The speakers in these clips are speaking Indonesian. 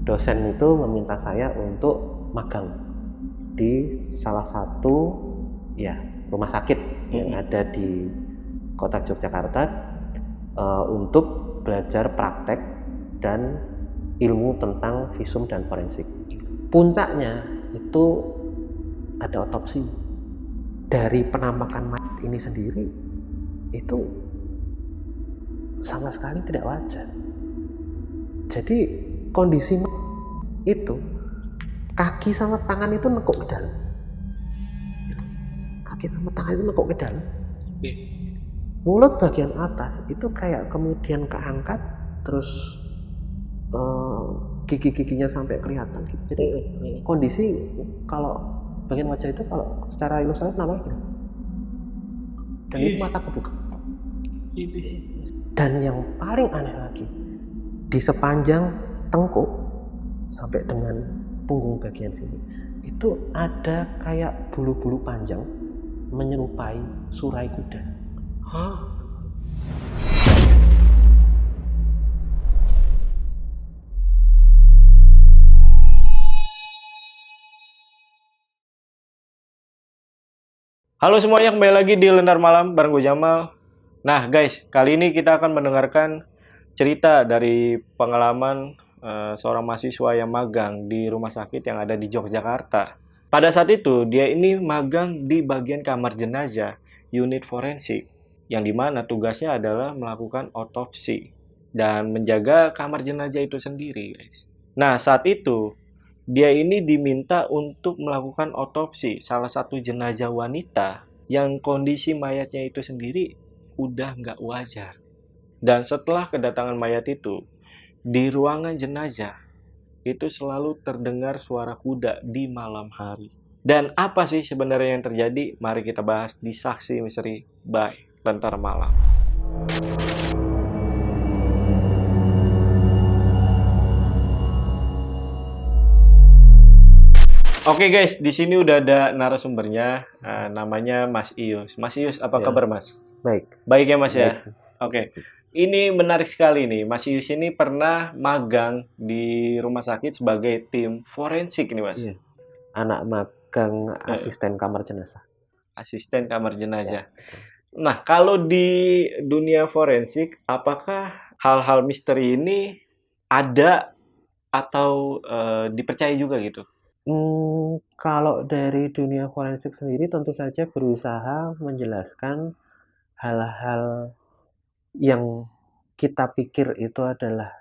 dosen itu meminta saya untuk magang di salah satu rumah sakit yang ada di kota Yogyakarta untuk belajar praktek dan ilmu tentang visum dan forensik. Puncaknya itu ada otopsi. Dari penampakan mayat ini sendiri itu sama sekali tidak wajar. Jadi kondisi itu kaki sama tangan itu nekuk ke dalam. Kaki sama tangan itu nekuk ke dalam. Mulut bagian atas itu kayak kemudian keangkat, terus gigi-giginya sampai kelihatan gitu. Jadi kondisi kalau bagian wajah itu kalau secara ilustratif namanya gitu. Dan itu mata kebuka. Dan yang paling aneh lagi, di sepanjang tengkuk sampai dengan punggung bagian sini itu ada kayak bulu-bulu panjang menyerupai surai kuda. Halo semuanya, kembali lagi di Lentera Malam bareng gue Jamal. Nah guys, kali ini kita akan mendengarkan cerita dari pengalaman seorang mahasiswa yang magang di rumah sakit yang ada di Yogyakarta. Pada saat itu, dia ini magang di bagian kamar jenazah, unit forensik, yang dimana tugasnya adalah melakukan otopsi dan menjaga kamar jenazah itu sendiri, guys. Nah, saat itu, dia ini diminta untuk melakukan otopsi salah satu jenazah wanita yang kondisi mayatnya itu sendiri udah nggak wajar. Dan setelah kedatangan mayat itu, di ruangan jenazah itu selalu terdengar suara kuda di malam hari. Dan apa sih sebenarnya yang terjadi? Mari kita bahas di Saksi Misteri by Lentera Malam. Oke guys, di sini udah ada narasumbernya, namanya Mas Ius. Mas Ius, apa kabar Mas? Baik. Baik ya Mas ya? Baik. Oke. Ini menarik sekali nih, Mas Ius ini pernah magang di rumah sakit sebagai tim forensik nih Mas. Iya. Anak magang asisten kamar jenazah. Asisten kamar jenazah. Ya, nah, kalau di dunia forensik, apakah hal-hal misteri ini ada atau dipercaya juga gitu? Kalau dari dunia forensik sendiri tentu saja berusaha menjelaskan hal-hal yang kita pikir itu adalah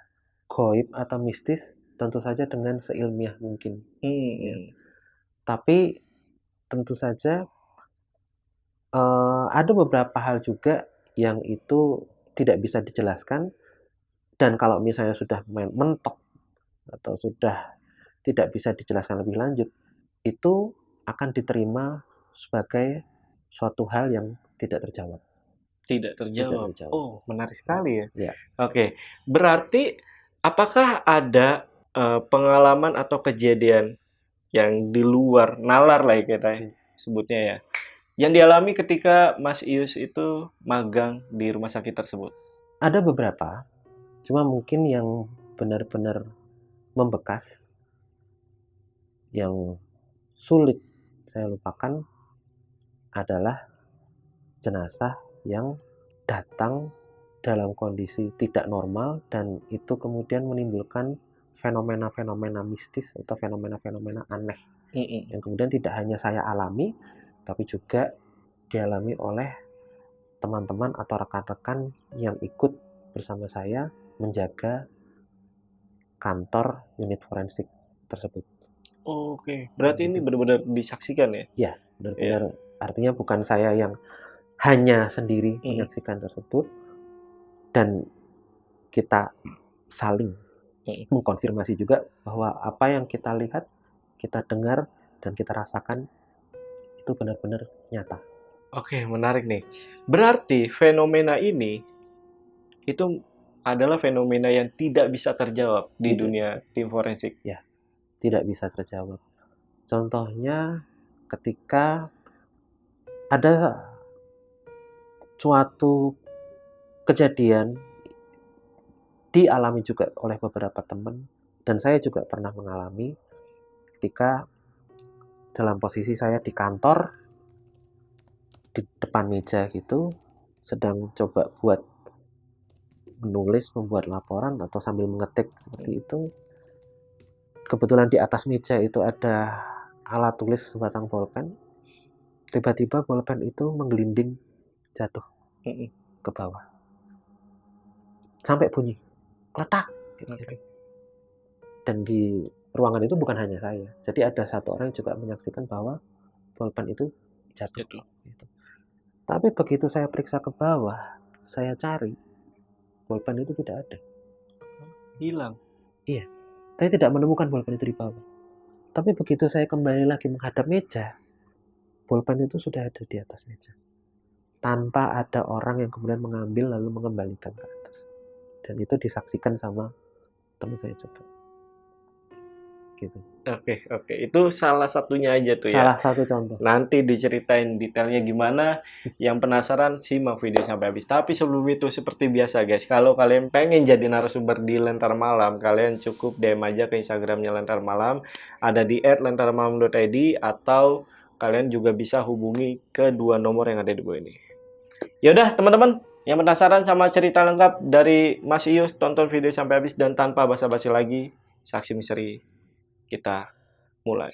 gaib atau mistis, tentu saja dengan seilmiah mungkin. Ya. Tapi tentu saja ada beberapa hal juga yang itu tidak bisa dijelaskan, dan kalau misalnya sudah mentok atau sudah tidak bisa dijelaskan lebih lanjut, itu akan diterima sebagai suatu hal yang tidak terjawab. Tidak terjawab. Oh, menarik sekali ya. Ya. Oke, berarti apakah ada pengalaman atau kejadian yang di luar nalar lah ya kita sebutnya ya, yang dialami ketika Mas Ius itu magang di rumah sakit tersebut? Ada beberapa, cuma mungkin yang benar-benar membekas, yang sulit saya lupakan adalah jenazah yang datang dalam kondisi tidak normal dan itu kemudian menimbulkan fenomena-fenomena mistis atau fenomena-fenomena aneh yang kemudian tidak hanya saya alami, tapi juga dialami oleh teman-teman atau rekan-rekan yang ikut bersama saya menjaga kantor unit forensik tersebut. Oke, berarti ini benar-benar disaksikan ya? Ya, benar-benar. Artinya bukan saya yang hanya sendiri menyaksikan tersebut, dan kita saling mengkonfirmasi juga bahwa apa yang kita lihat, kita dengar, dan kita rasakan itu benar-benar nyata. Oke, menarik nih. Berarti fenomena ini itu adalah fenomena yang tidak bisa terjawab di dunia tim forensik. Ya, tidak bisa terjawab. Contohnya ketika ada suatu kejadian dialami juga oleh beberapa teman Dan saya juga pernah mengalami ketika dalam posisi saya di kantor, di depan meja gitu, sedang coba buat menulis, membuat laporan atau sambil mengetik seperti itu. Kebetulan di atas meja itu ada alat tulis sebatang bolpen. Tiba-tiba bolpen itu menggelinding jatuh ke bawah. Sampai bunyi kletak gitu. Dan di ruangan itu bukan hanya saya. Jadi ada satu orang yang juga menyaksikan bahwa bolpen itu jatuh. Gitu. Tapi begitu saya periksa ke bawah, saya cari, bolpen itu tidak ada. Hilang. Iya. Saya tidak menemukan bolpen itu di bawah. Tapi begitu saya kembali lagi menghadap meja, bolpen itu sudah ada di atas meja. Tanpa ada orang yang kemudian mengambil lalu mengembalikan ke atas. Dan itu disaksikan sama teman saya juga. Gitu. Oke. Itu salah satunya aja tuh ya. Salah satu contoh. Nanti diceritain detailnya gimana. Yang penasaran simak video sampai habis. Tapi sebelum itu seperti biasa guys, kalau kalian pengen jadi narasumber di Lentar Malam, kalian cukup DM aja ke Instagramnya Lentar Malam. Ada di @lentarmalam.id atau kalian juga bisa hubungi ke 2 nomor yang ada di bawah ini. Yaudah teman-teman, yang penasaran sama cerita lengkap dari Mas Ius, tonton video sampai habis dan tanpa basa-basi lagi, saksi misteri kita mulai.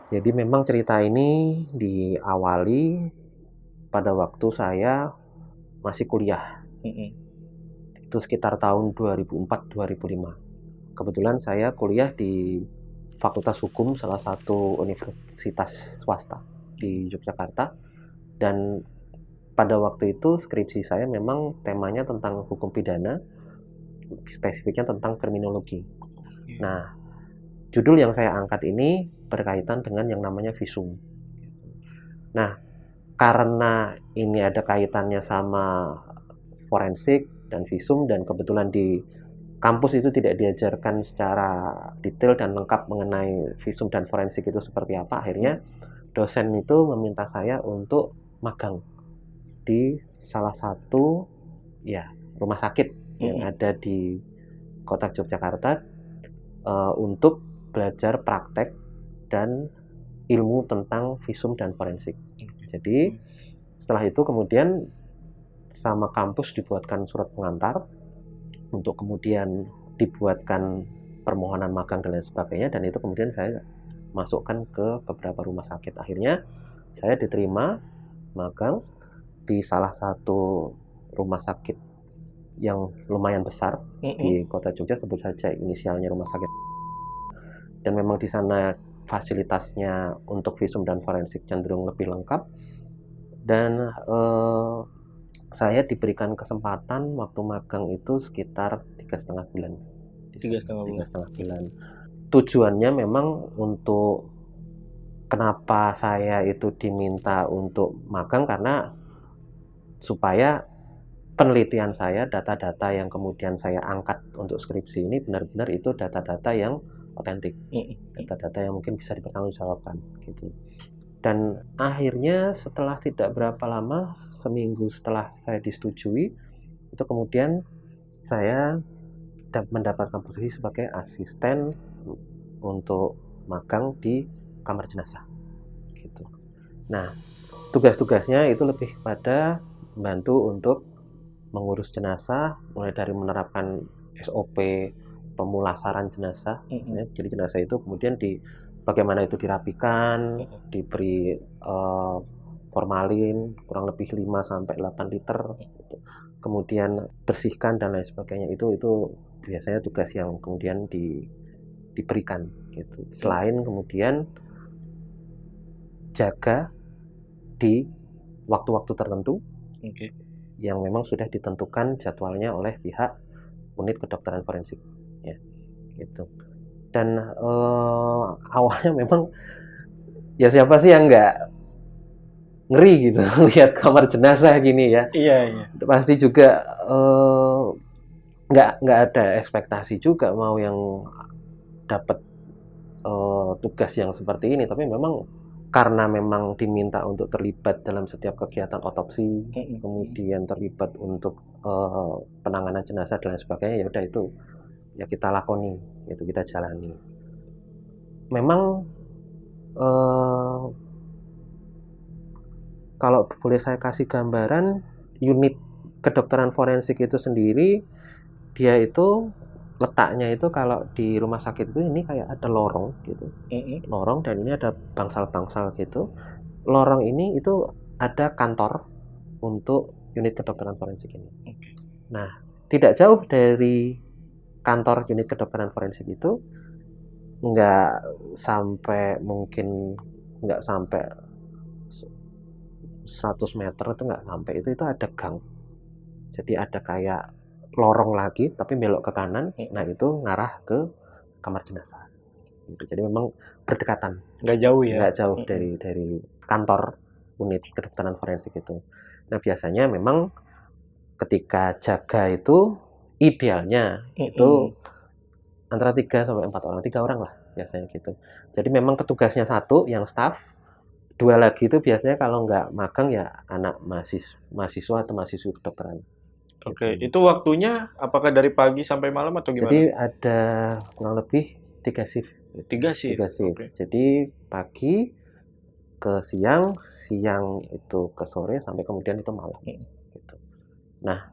Jadi memang cerita ini diawali pada waktu saya masih kuliah. Itu sekitar tahun 2004-2005. Kebetulan saya kuliah di Fakultas Hukum salah satu universitas swasta di Yogyakarta. Dan pada waktu itu skripsi saya memang temanya tentang hukum pidana, spesifiknya tentang kriminologi. Nah, judul yang saya angkat ini berkaitan dengan yang namanya visum. Nah, karena ini ada kaitannya sama forensik dan visum, dan kebetulan di kampus itu tidak diajarkan secara detail dan lengkap mengenai visum dan forensik itu seperti apa, akhirnya dosen itu meminta saya untuk magang di salah satu rumah sakit yang ada di kota Yogyakarta untuk belajar praktek dan ilmu tentang visum dan forensik. Jadi setelah itu kemudian sama kampus dibuatkan surat pengantar untuk kemudian dibuatkan permohonan magang dan lain sebagainya, dan itu kemudian saya masukkan ke beberapa rumah sakit. Akhirnya saya diterima magang di salah satu rumah sakit yang lumayan besar di kota Jogja, sebut saja inisialnya rumah sakit. Dan memang di sana fasilitasnya untuk visum dan forensik cenderung lebih lengkap. Dan saya diberikan kesempatan waktu magang itu sekitar 3,5 bulan. 3,5 bulan. Tujuannya memang untuk kenapa saya itu diminta untuk magang, karena supaya penelitian saya, data-data yang kemudian saya angkat untuk skripsi ini benar-benar itu data-data yang otentik, data-data yang mungkin bisa dipertanggungjawabkan gitu. Dan akhirnya setelah tidak berapa lama, seminggu setelah saya disetujui, itu kemudian saya mendapatkan posisi sebagai asisten untuk magang di kamar jenazah gitu. Nah, tugas-tugasnya itu lebih kepada membantu untuk mengurus jenazah, mulai dari menerapkan SOP pemulasaran jenazah. Jadi jenazah itu kemudian bagaimana itu dirapikan, diberi formalin kurang lebih 5-8 liter gitu. Kemudian bersihkan dan lain sebagainya. Itu biasanya tugas yang kemudian diberikan gitu. Selain kemudian jaga di waktu-waktu tertentu yang memang sudah ditentukan jadwalnya oleh pihak unit kedokteran forensik, ya, gitu. Dan awalnya memang ya siapa sih yang nggak ngeri gitu lihat kamar jenazah gini ya. Iya. Pasti juga nggak ada ekspektasi juga mau yang dapat tugas yang seperti ini, tapi memang karena memang diminta untuk terlibat dalam setiap kegiatan otopsi, kemudian terlibat untuk penanganan jenazah dan lain sebagainya, ya udah itu ya kita lakoni, itu kita jalani. Memang kalau boleh saya kasih gambaran, unit kedokteran forensik itu sendiri, dia itu letaknya itu kalau di rumah sakit itu ini kayak ada lorong gitu, lorong, dan ini ada bangsal-bangsal gitu. Lorong ini itu ada kantor untuk unit kedokteran forensik ini. Nah, tidak jauh dari kantor unit kedokteran forensik itu, nggak sampai 100 meter, itu nggak sampai, itu ada gang. Jadi ada kayak lorong lagi tapi belok ke kanan. Nah, itu ngarah ke kamar jenazah gitu. Jadi memang berdekatan, nggak jauh ya, nggak jauh dari kantor unit kedokteran forensik itu. Nah, biasanya memang ketika jaga itu idealnya itu antara 3 sampai 4 orang, 3 orang lah biasanya gitu. Jadi memang petugasnya 1 yang staff, 2 lagi itu biasanya kalau nggak magang ya anak mahasiswa atau mahasiswi kedokteran. Oke, itu waktunya apakah dari pagi sampai malam atau gimana? Jadi ada kurang lebih 3 shift. 3 shift. Okay. Jadi pagi ke siang, siang itu ke sore, sampai kemudian itu malam. Gitu. Nah,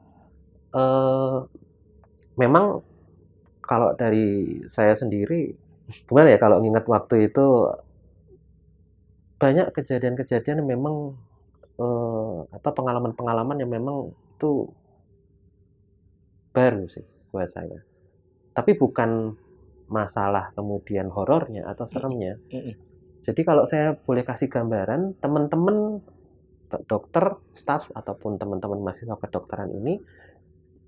memang kalau dari saya sendiri, gimana ya kalau nginget waktu itu, banyak kejadian-kejadian yang memang atau pengalaman-pengalaman yang memang itu baru sih buat saya. Tapi bukan masalah kemudian horornya atau seremnya. Jadi kalau saya boleh kasih gambaran, teman-teman dokter, staff, ataupun teman-teman mahasiswa kedokteran ini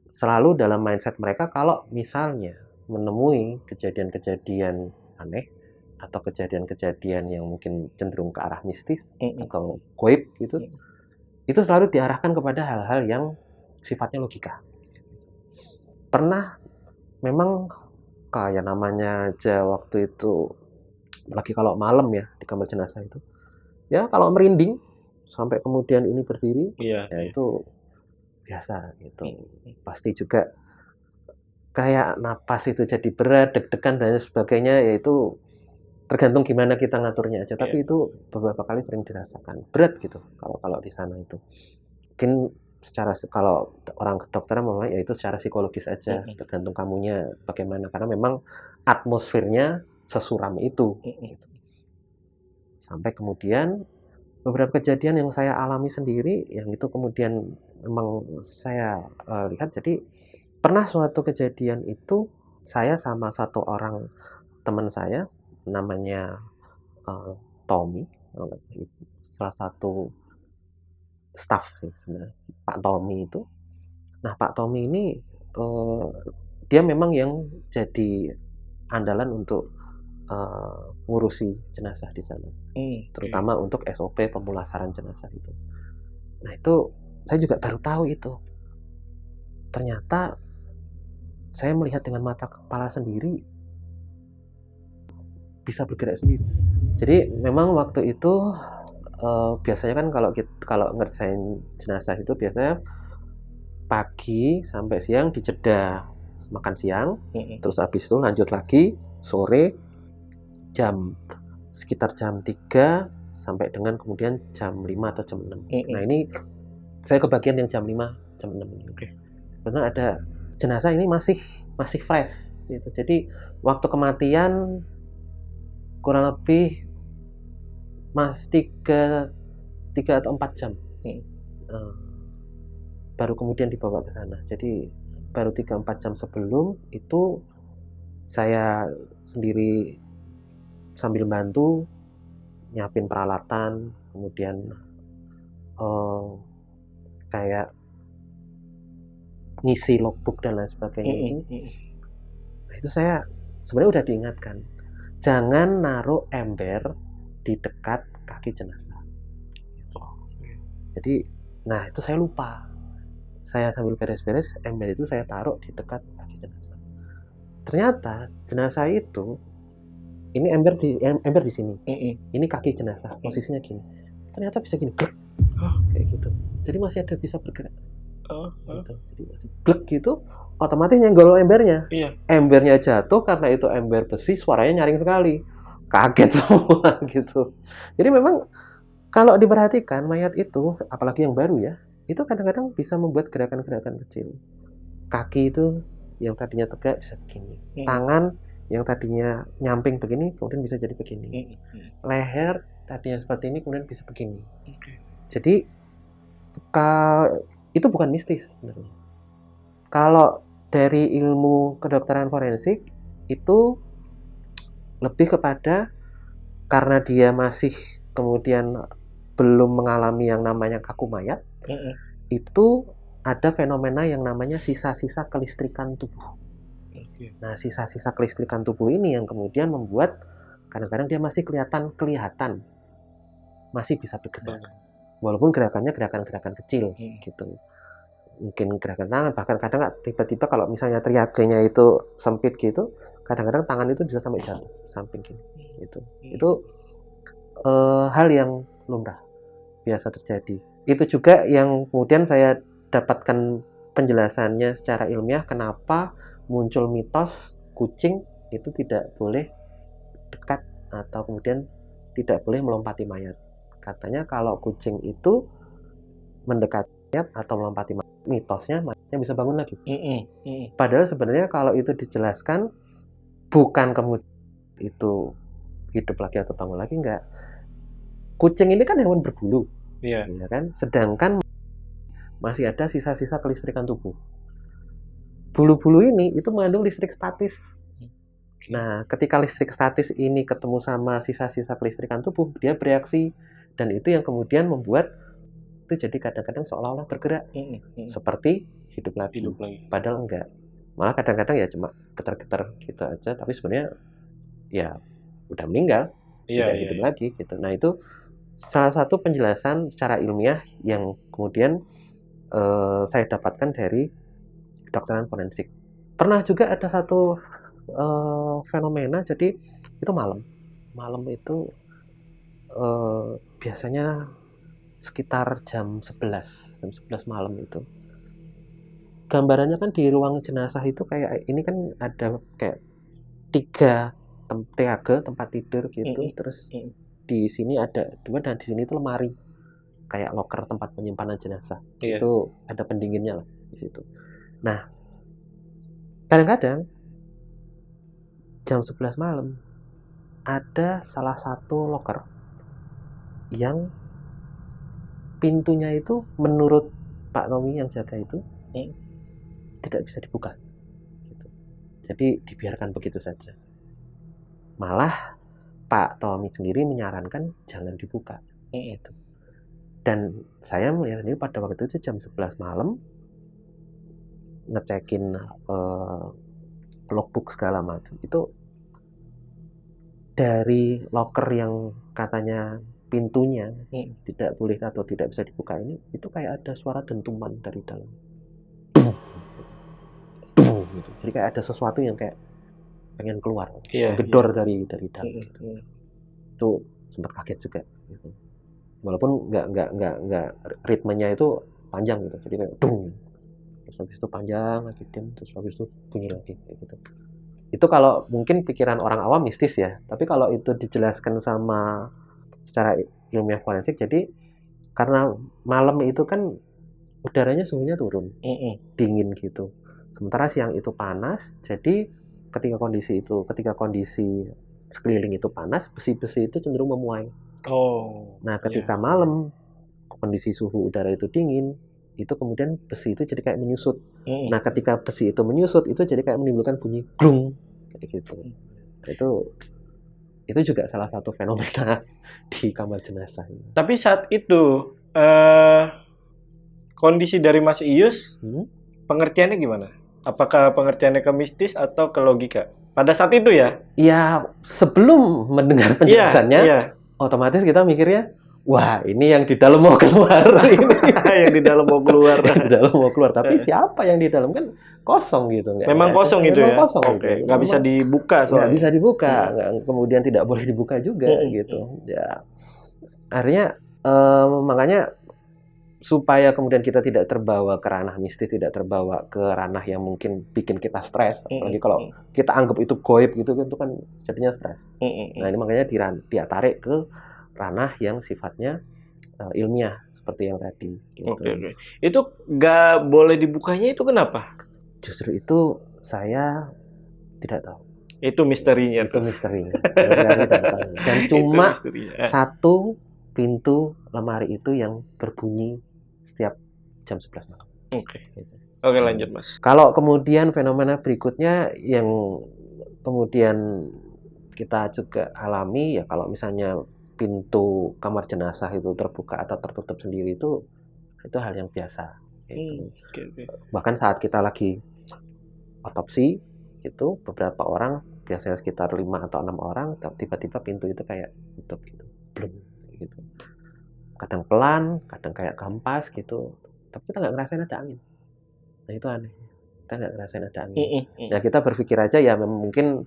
selalu dalam mindset mereka kalau misalnya menemui kejadian-kejadian aneh atau kejadian-kejadian yang mungkin cenderung ke arah mistis atau goib gitu, itu selalu diarahkan kepada hal-hal yang sifatnya logika. Pernah memang kayak namanya aja waktu itu, lagi kalau malam ya di kamar jenazah itu, ya kalau merinding sampai kemudian ini berdiri, itu biasa gitu. Pasti juga kayak napas itu jadi berat, deg-degan dan sebagainya, yaitu tergantung gimana kita ngaturnya aja. Tapi itu beberapa kali sering dirasakan berat gitu kalau di sana itu. Mungkin secara, kalau orang kedokteran memang ya itu secara psikologis aja, tergantung kamunya bagaimana, karena memang atmosfernya sesuram itu. Sampai kemudian beberapa kejadian yang saya alami sendiri, yang itu kemudian memang saya lihat. Jadi pernah suatu kejadian itu, saya sama satu orang teman saya, namanya Tommy, salah satu staff sebenarnya, Pak Tommy itu. Nah, Pak Tommy ini dia memang yang jadi andalan untuk ngurusi jenazah di sana, terutama untuk SOP pemulasaran jenazah itu. Nah, itu saya juga baru tahu itu. Ternyata saya melihat dengan mata kepala sendiri, bisa bergerak sendiri. Jadi memang waktu itu biasanya kan kalau ngerjain jenazah itu biasanya pagi sampai siang dijeda makan siang, terus habis itu lanjut lagi sore sekitar jam 3 sampai dengan kemudian jam 5 atau jam 6. Nah, ini saya kebagian yang jam 5, jam 6 ini. Karena ada jenazah ini masih fresh gitu. Jadi waktu kematian kurang lebih masih 3 atau 4 jam. Baru kemudian dibawa ke sana. Jadi baru 3-4 jam sebelum itu saya sendiri sambil bantu nyiapin peralatan, kemudian kayak ngisi logbook dan lain sebagainya itu. Nah, itu saya sebenarnya udah diingatkan, jangan naruh ember di dekat kaki jenazah. Jadi, nah itu saya lupa. Saya sambil beres-beres, ember itu saya taruh di dekat kaki jenazah. Ternyata jenazah itu, ini ember di sini, ini kaki jenazah, posisinya gini. Ternyata bisa gini, glek, kayak gitu. Jadi masih ada bisa bergerak. Gitu. Jadi masih glek gitu, otomatis nyenggol embernya. Iya. Embernya jatuh karena itu ember besi, suaranya nyaring sekali. Kaget semua gitu. Jadi memang kalau diperhatikan mayat itu, apalagi yang baru ya, itu kadang-kadang bisa membuat gerakan-gerakan kecil. Kaki itu yang tadinya tegak bisa begini. Tangan yang tadinya nyamping begini kemudian bisa jadi begini. Leher tadinya seperti ini kemudian bisa begini. Jadi itu bukan mistis sebenarnya. Kalau dari ilmu kedokteran forensik itu lebih kepada karena dia masih kemudian belum mengalami yang namanya kaku mayat, itu ada fenomena yang namanya sisa-sisa kelistrikan tubuh. Nah, sisa-sisa kelistrikan tubuh ini yang kemudian membuat kadang-kadang dia masih kelihatan masih bisa bergerak, walaupun gerakannya gerakan-gerakan kecil gitu. Mungkin gerakan tangan, bahkan kadang tiba-tiba kalau misalnya triagenya itu sempit gitu, kadang-kadang tangan itu bisa sampai jatuh samping gini gitu. Itu hal yang lumrah biasa terjadi. Itu juga yang kemudian saya dapatkan penjelasannya secara ilmiah kenapa muncul mitos kucing itu tidak boleh dekat atau kemudian tidak boleh melompati mayat. Katanya kalau kucing itu mendekati mayat atau melompati mayat, mitosnya mayatnya bisa bangun lagi. Padahal sebenarnya kalau itu dijelaskan bukan kemudian itu hidup lagi atau bangun lagi, enggak. Kucing ini kan hewan berbulu, ya kan? Sedangkan masih ada sisa-sisa kelistrikan tubuh. Bulu-bulu ini itu mengandung listrik statis. Nah, ketika listrik statis ini ketemu sama sisa-sisa kelistrikan tubuh, dia bereaksi, dan itu yang kemudian membuat itu jadi kadang-kadang seolah-olah bergerak, seperti hidup lagi. Padahal enggak. Malah kadang-kadang ya cuma getar-getar gitu aja, tapi sebenarnya ya udah meninggal, tidak hidup lagi gitu. Nah, itu salah satu penjelasan secara ilmiah yang kemudian saya dapatkan dari kedokteran forensik. Pernah juga ada satu fenomena, jadi itu malam itu biasanya sekitar jam 11 malam itu. Gambarannya kan di ruang jenazah itu kayak ini kan ada kayak 3 triage tempat tidur gitu, terus di sini ada 2 dan di sini itu lemari kayak loker tempat penyimpanan jenazah. Itu ada pendinginnya lah di situ. Nah, kadang-kadang jam 11 malam ada salah satu loker yang pintunya itu menurut Pak Tommy yang jaga itu tidak bisa dibuka gitu. Jadi dibiarkan begitu saja. Malah Pak Tommy sendiri menyarankan jangan dibuka gitu. Dan saya melihat ini pada waktu itu jam 11 malam ngecekin logbook segala macam, itu dari loker yang katanya pintunya tidak boleh atau tidak bisa dibuka ini, itu kayak ada suara dentuman dari dalam. Gitu. Jadi kayak ada sesuatu yang kayak pengen keluar, gedor dari dalam gitu. Itu sempat kaget juga gitu. Walaupun nggak ritmenya itu panjang gitu, jadi kayak dung, terus habis itu panjang lagi diam, terus habis itu bunyi lagi kayak gitu. Itu kalau mungkin pikiran orang awam mistis ya, tapi kalau itu dijelaskan sama secara ilmiah forensik, jadi karena malam itu kan udaranya suhunya turun, dingin gitu, sementara siang itu panas, jadi ketika kondisi sekeliling itu panas, besi-besi itu cenderung memuai. Nah, ketika malam kondisi suhu udara itu dingin, itu kemudian besi itu jadi kayak menyusut. Nah, ketika besi itu menyusut, itu jadi kayak menimbulkan bunyi glung kayak gitu. Nah, itu juga salah satu fenomena di kamar jenazah. Tapi saat itu kondisi dari Mas Ius pengertiannya gimana? Apakah pengertiannya ke mistis atau ke logika? Pada saat itu ya? Ya, sebelum mendengar penjelasannya, otomatis kita mikirnya, wah ini yang di dalam mau keluar. Yang di dalam mau keluar. Yang di dalam mau keluar, tapi siapa yang di dalam kan kosong gitu. Memang kosong itu ya? Kosong. Oke, nggak bisa dibuka soalnya. Nggak bisa dibuka, kemudian tidak boleh dibuka juga gitu. Ya, akhirnya makanya supaya kemudian kita tidak terbawa ke ranah mistis, tidak terbawa ke ranah yang mungkin bikin kita stres. Apalagi kalau kita anggap itu goib gitu, itu kan jadinya stres. Nah ini makanya dia tarik ke ranah yang sifatnya ilmiah seperti yang tadi. Gitu. Oke. Itu nggak boleh dibukanya itu kenapa? Justru itu saya tidak tahu. Itu misterinya. Itu misterinya. Dan cuma satu pintu lemari itu yang berbunyi setiap jam 11 malam. Oke. Oke, lanjut Mas. Kalau kemudian fenomena berikutnya yang kemudian kita juga alami ya kalau misalnya pintu kamar jenazah itu terbuka atau tertutup sendiri itu hal yang biasa. Gitu. Bahkan saat kita lagi otopsi itu beberapa orang biasanya sekitar 5 atau 6 orang tiba-tiba pintu itu kayak tutup gitu. Belum gitu. Kadang pelan, kadang kayak kampas gitu, tapi kita nggak ngerasain ada angin. Nah itu aneh, kita nggak ngerasain ada angin. Ya kita berpikir aja ya mungkin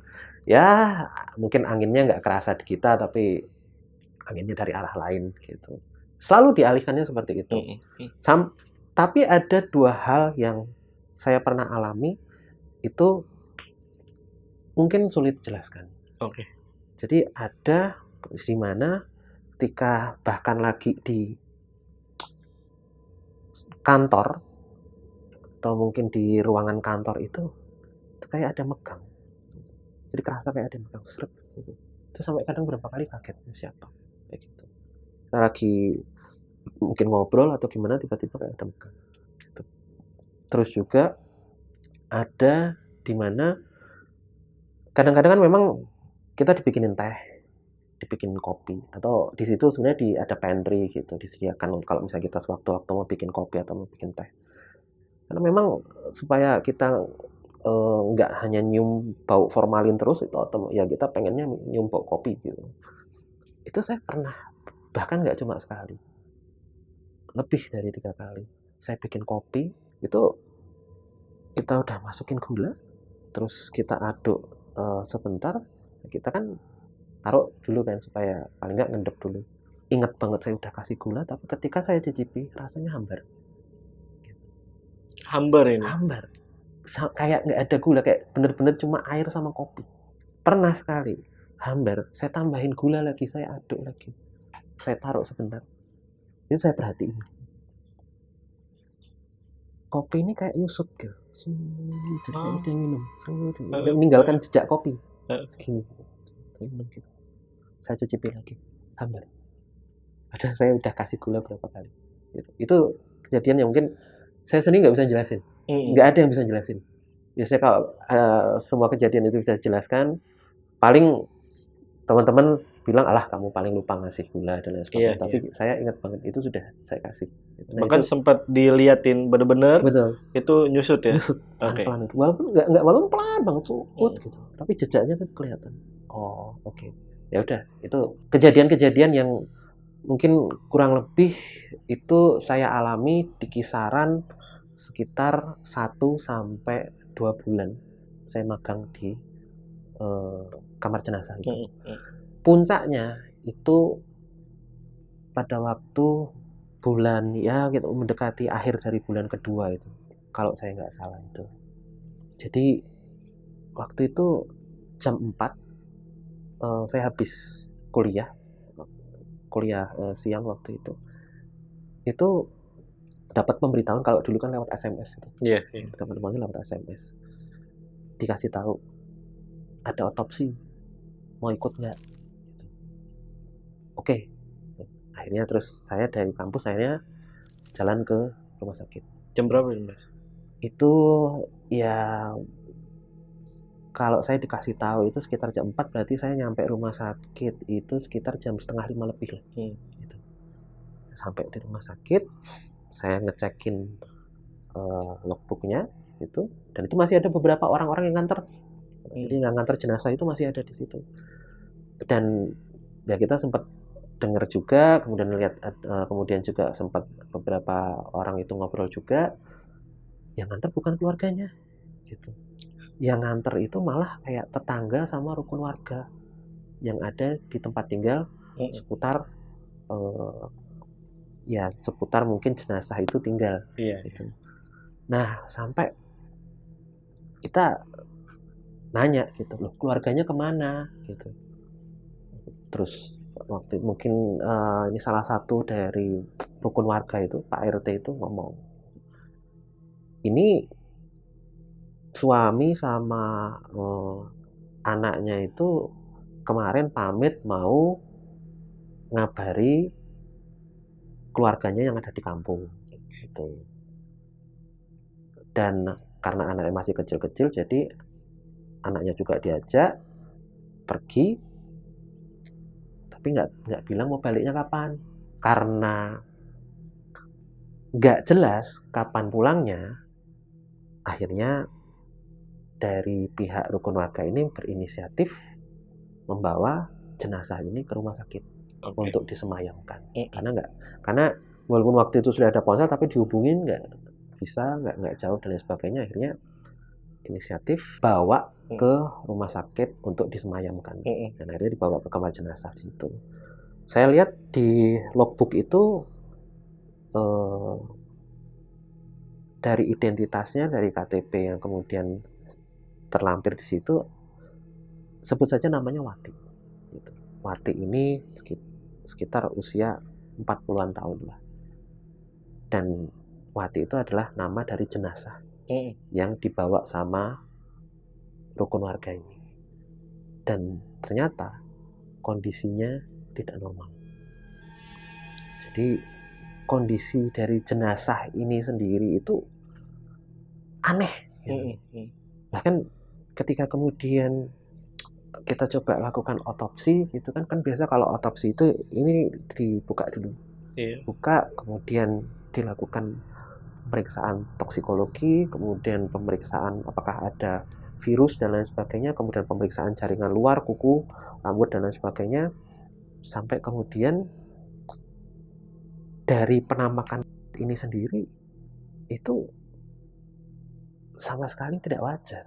anginnya nggak kerasa di kita, tapi anginnya dari arah lain gitu. Selalu dialihkannya seperti itu. Tapi ada 2 hal yang saya pernah alami itu mungkin sulit dijelaskan. Oke. Jadi ada di mana ketika bahkan lagi di kantor atau mungkin di ruangan kantor itu kayak ada megang. Jadi kerasa kayak ada megang seret gitu. Itu sampai kadang berapa kali kaget siapa kayak gitu. Kita lagi mungkin ngobrol atau gimana tiba-tiba kayak ada megang. Gitu. Terus juga ada di mana kadang-kadang kan memang kita dibikinin teh, dibikin kopi, atau di situ sebenarnya ada pantry gitu, disediakan kalau misalnya kita sewaktu-waktu mau bikin kopi atau mau bikin teh. Karena memang supaya kita nggak hanya nyium bau formalin terus itu atau ya kita pengennya nyium bau kopi gitu. Itu saya pernah, bahkan nggak cuma sekali, lebih dari 3 kali. Saya bikin kopi itu kita udah masukin gula, terus kita aduk sebentar, kita kan taruh dulu kan supaya paling nggak ngendep dulu. Ingat banget saya udah kasih gula, tapi ketika saya cicipi rasanya hambar. Hambar ini? Hambar. Kayak nggak ada gula, kayak bener-bener cuma air sama kopi. Pernah sekali hambar, saya tambahin gula lagi, saya aduk lagi, saya taruh sebentar. Ini saya perhatiin. Kopi ini kayak nyusut gitu. Jadi kayak dia minum. Meninggalkan jejak kopi. Segini. Gitu. Saya cicipi lagi, hambar. Padahal saya udah kasih gula berapa kali. Gitu. Itu kejadian yang mungkin saya sendiri nggak bisa jelasin. Nggak ada yang bisa jelasin. Biasanya kalau semua kejadian itu bisa dijelaskan, paling teman-teman bilang, alah kamu paling lupa ngasih gula dan lain sebagainya. Tapi saya ingat banget itu sudah saya kasih. Nah, bahkan itu, sempat diliatin bener-bener. Betul. Itu nyusut ya. Nyusut pelan-pelan. Walaupun pelan banget gitu. Tapi jejaknya kan kelihatan. Oh, oke. Ya udah, itu kejadian-kejadian yang mungkin kurang lebih itu saya alami di kisaran sekitar 1 sampai 2 bulan saya magang di kamar jenazah itu. Puncaknya itu pada waktu bulan ya gitu mendekati akhir dari bulan kedua itu, kalau saya nggak salah itu. Jadi waktu itu jam 4 saya habis kuliah siang waktu itu dapat pemberitahuan, kalau dulu kan lewat SMS gitu. Iya. Dapat pemberitahuan lewat SMS. Dikasih tahu ada otopsi, mau ikut nggak? Oke. Akhirnya terus saya dari kampus akhirnya jalan ke rumah sakit. Jam berapa ini, Mas? Itu ya kalau saya dikasih tahu itu sekitar jam 4, berarti saya nyampe rumah sakit itu sekitar jam 4:30 lebih lah. Gitu. Sampai di rumah sakit, saya ngecekin logbooknya itu, dan itu masih ada beberapa orang-orang yang nganter. Jadi yang nganter jenazah itu masih ada di situ. Dan ya kita sempat dengar juga, kemudian lihat, kemudian juga sempat beberapa orang itu ngobrol juga, yang nganter bukan keluarganya gitu. Yang nganter itu malah kayak tetangga sama rukun warga yang ada di tempat tinggal seputar ya seputar mungkin jenazah itu tinggal. Gitu. Nah, sampai kita nanya gitu, loh keluarganya kemana gitu. Terus waktu mungkin ini salah satu dari rukun warga itu, Pak RT itu ngomong, ini suami sama anaknya itu kemarin pamit mau ngabari keluarganya yang ada di kampung gitu. Dan karena anaknya masih kecil-kecil, jadi anaknya juga diajak pergi, tapi nggak bilang mau baliknya kapan, karena nggak jelas kapan pulangnya. Akhirnya dari pihak rukun warga ini berinisiatif membawa jenazah ini ke rumah sakit untuk disemayamkan. Karena walaupun waktu itu sudah ada ponsel tapi dihubungin nggak bisa, nggak jauh dan lain sebagainya. Akhirnya inisiatif bawa ke rumah sakit untuk disemayamkan. Dan akhirnya dibawa ke kamar jenazah situ. Saya lihat di logbook itu dari identitasnya, dari KTP yang kemudian terlampir di situ, sebut saja namanya Wati. Gitu. Wati ini sekitar usia 40-an tahun lah. Dan Wati itu adalah nama dari jenazah yang dibawa sama rukun warga ini. Dan ternyata kondisinya tidak normal. Jadi kondisi dari jenazah ini sendiri itu aneh. Bahkan ketika kemudian kita coba lakukan otopsi gitu kan biasa kalau otopsi itu ini dibuka dulu. Buka, kemudian dilakukan pemeriksaan toksikologi, kemudian pemeriksaan apakah ada virus dan lain sebagainya, kemudian pemeriksaan jaringan luar, kuku, rambut dan lain sebagainya, sampai kemudian dari penampakan ini sendiri itu sama sekali tidak wajar.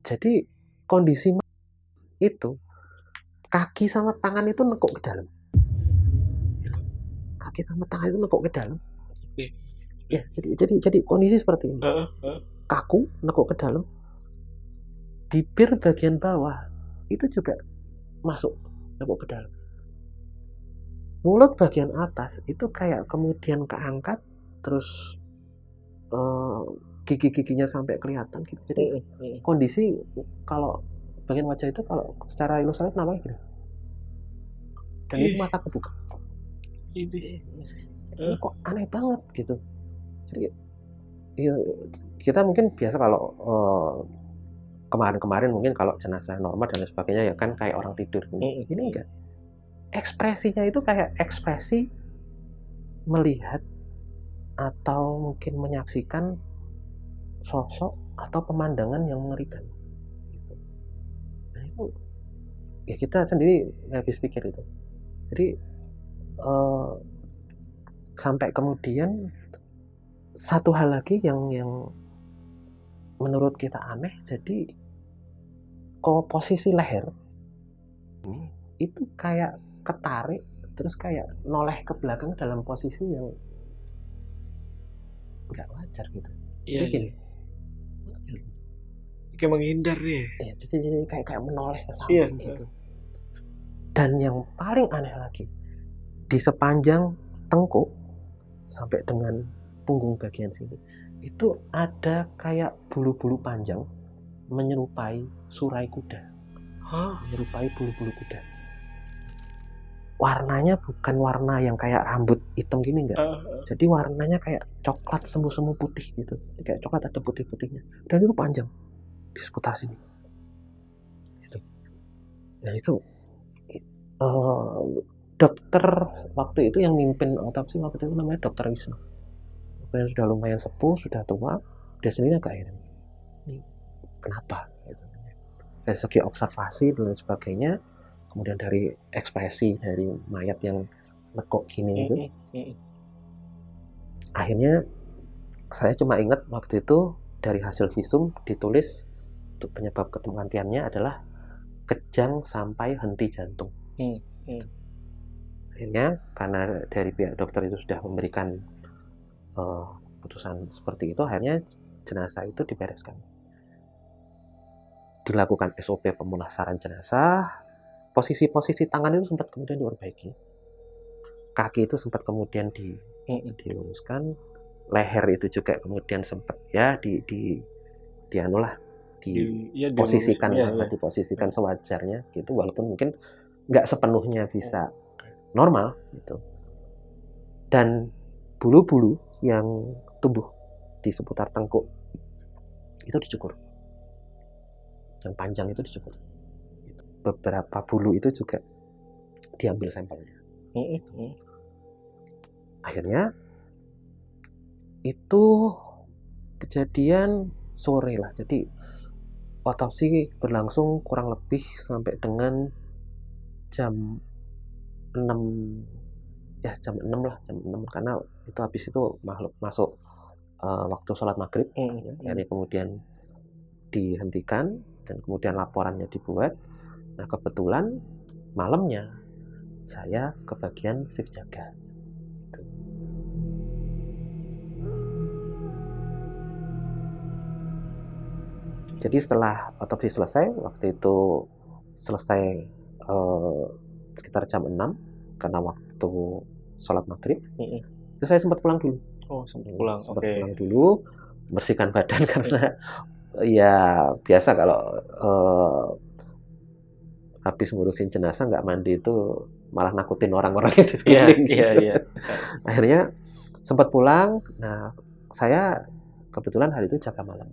Jadi kondisi itu kaki sama tangan itu nekuk ke dalam. Kaki sama tangan itu nekuk ke dalam. Ya, jadi kondisi seperti ini. Kaku, nekuk ke dalam. Bibir bagian bawah itu juga masuk, nekuk ke dalam. Mulut bagian atas itu kayak kemudian keangkat, terus gigi-giginya sampai kelihatan gitu. Jadi kondisi kalau bagian wajah itu kalau secara ilustratif namanya gini. Dan itu mata kebuka. Ini kok aneh banget gitu. Jadi ya, kita mungkin biasa kalau kemarin-kemarin mungkin kalau jenazah normal dan lain sebagainya ya kan kayak orang tidur. Ini enggak. Ekspresinya itu kayak ekspresi melihat atau mungkin menyaksikan sosok atau pemandangan yang mengerikan. Gitu. Nah itu ya kita sendiri nggak habis pikir itu. Jadi sampai kemudian satu hal lagi yang menurut kita aneh, jadi posisi leher itu kayak ketarik terus kayak noleh ke belakang dalam posisi yang nggak wajar gitu. Jadi gini, kayak menghindar ya. Jadi kayak menoleh ke samping gitu. Dan yang paling aneh lagi, di sepanjang tengkuk sampai dengan punggung bagian sini itu ada kayak bulu-bulu panjang menyerupai surai kuda. Menyerupai bulu-bulu kuda. Warnanya bukan warna yang kayak rambut hitam gini enggak. Jadi warnanya kayak coklat semu-semu putih gitu. Kayak coklat ada putih-putihnya. Dan itu panjang di seputar sini. Gitu. Dan itu dokter waktu itu yang mimpin otopsi waktu itu namanya Dokter Wisnu. dokter yang sudah lumayan sepuh, sudah tua, dia sendiri agak heran. Ini kenapa? Gitu. Dari segi observasi dan lain sebagainya, kemudian dari ekspresi dari mayat yang nekuk gini itu, akhirnya saya cuma ingat waktu itu dari hasil visum ditulis untuk penyebab kematiannya adalah kejang sampai henti jantung. Akhirnya karena dari pihak dokter itu sudah memberikan putusan seperti itu, akhirnya jenazah itu dibereskan. Dilakukan SOP pemulasaran jenazah, posisi-posisi tangan itu sempat kemudian diperbaiki. Kaki itu sempat kemudian diluruskan, leher itu juga kemudian sempat ya diposisikan sewajarnya gitu, walaupun mungkin nggak sepenuhnya bisa normal gitu. Dan bulu-bulu yang tumbuh di seputar tengkuk itu dicukur, yang panjang itu dicukur. Beberapa bulu itu juga diambil sampelnya. Akhirnya itu kejadian sore lah, jadi otopsi berlangsung kurang lebih sampai dengan jam 6 ya, jam 6 karena itu habis itu masuk waktu sholat maghrib. Akhirnya kemudian dihentikan dan kemudian laporannya dibuat. Nah, kebetulan malamnya saya ke bagian shift jaga. Jadi setelah otopsi selesai, waktu itu selesai sekitar jam 6 karena waktu sholat maghrib, itu saya sempat pulang dulu. Pulang dulu, bersihkan badan karena ya biasa kalau habis ngurusin jenazah nggak mandi itu malah nakutin orang-orang yang di sekeliling. Akhirnya sempat pulang. Nah, saya kebetulan hari itu jaga malam.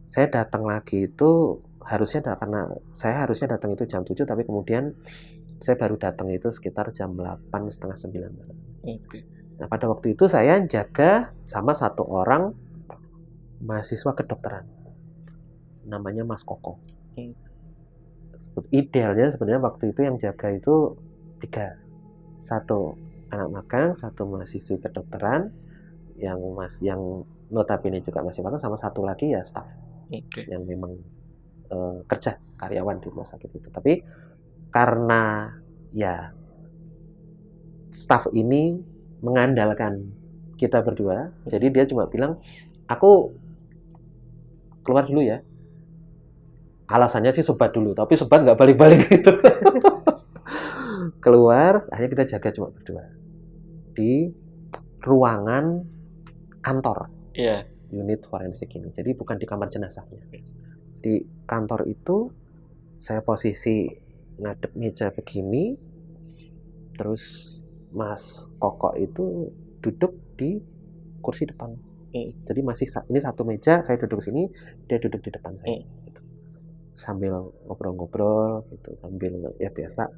Saya datang lagi itu karena saya harusnya datang itu jam 7, tapi kemudian saya baru datang itu sekitar jam 8, setengah 9 malam. Nah, pada waktu itu saya jaga sama satu orang mahasiswa kedokteran, namanya Mas Koko. Idealnya sebenarnya waktu itu yang jaga itu 3, 1 anak magang, 1 mahasiswa kedokteran yang notabene juga masih magang, sama 1 lagi ya staff yang memang kerja karyawan di rumah sakit itu. Tapi karena ya staff ini mengandalkan kita berdua, jadi dia cuma bilang, aku keluar dulu ya. Alasannya sih sebat dulu, tapi sebat nggak balik-balik gitu. Keluar, akhirnya kita jaga cuma berdua di ruangan kantor unit forensik ini. Jadi bukan di kamar jenazahnya. Di kantor itu saya posisi ngadep meja begini, terus Mas Koko itu duduk di kursi depan. Jadi masih ini satu meja, saya duduk sini, dia duduk di depan saya. Gitu. Sambil ngobrol-ngobrol gitu, sambil ya biasa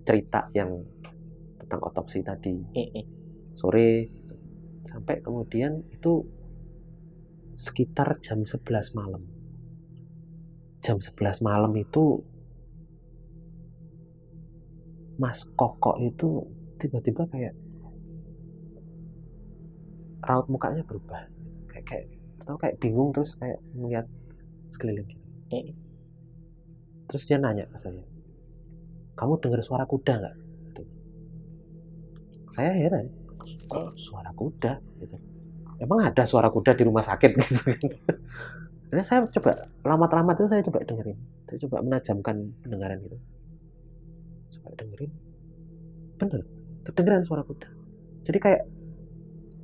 cerita yang tentang otopsi tadi. Sore gitu. Sampai kemudian itu sekitar jam 11 malam. Jam 11 malam itu Mas Koko itu tiba-tiba kayak raut mukanya berubah, kayak bingung, terus kayak melihat sekeliling. Terus dia nanya ke saya, kamu dengar suara kuda nggak? Saya heran, suara kuda gitu. Emang ada suara kuda di rumah sakit gitu. Jadi saya coba lama-lama itu saya coba dengerin, saya coba menajamkan pendengaran gitu, coba dengerin, bener kedengeran suara kuda. Jadi kayak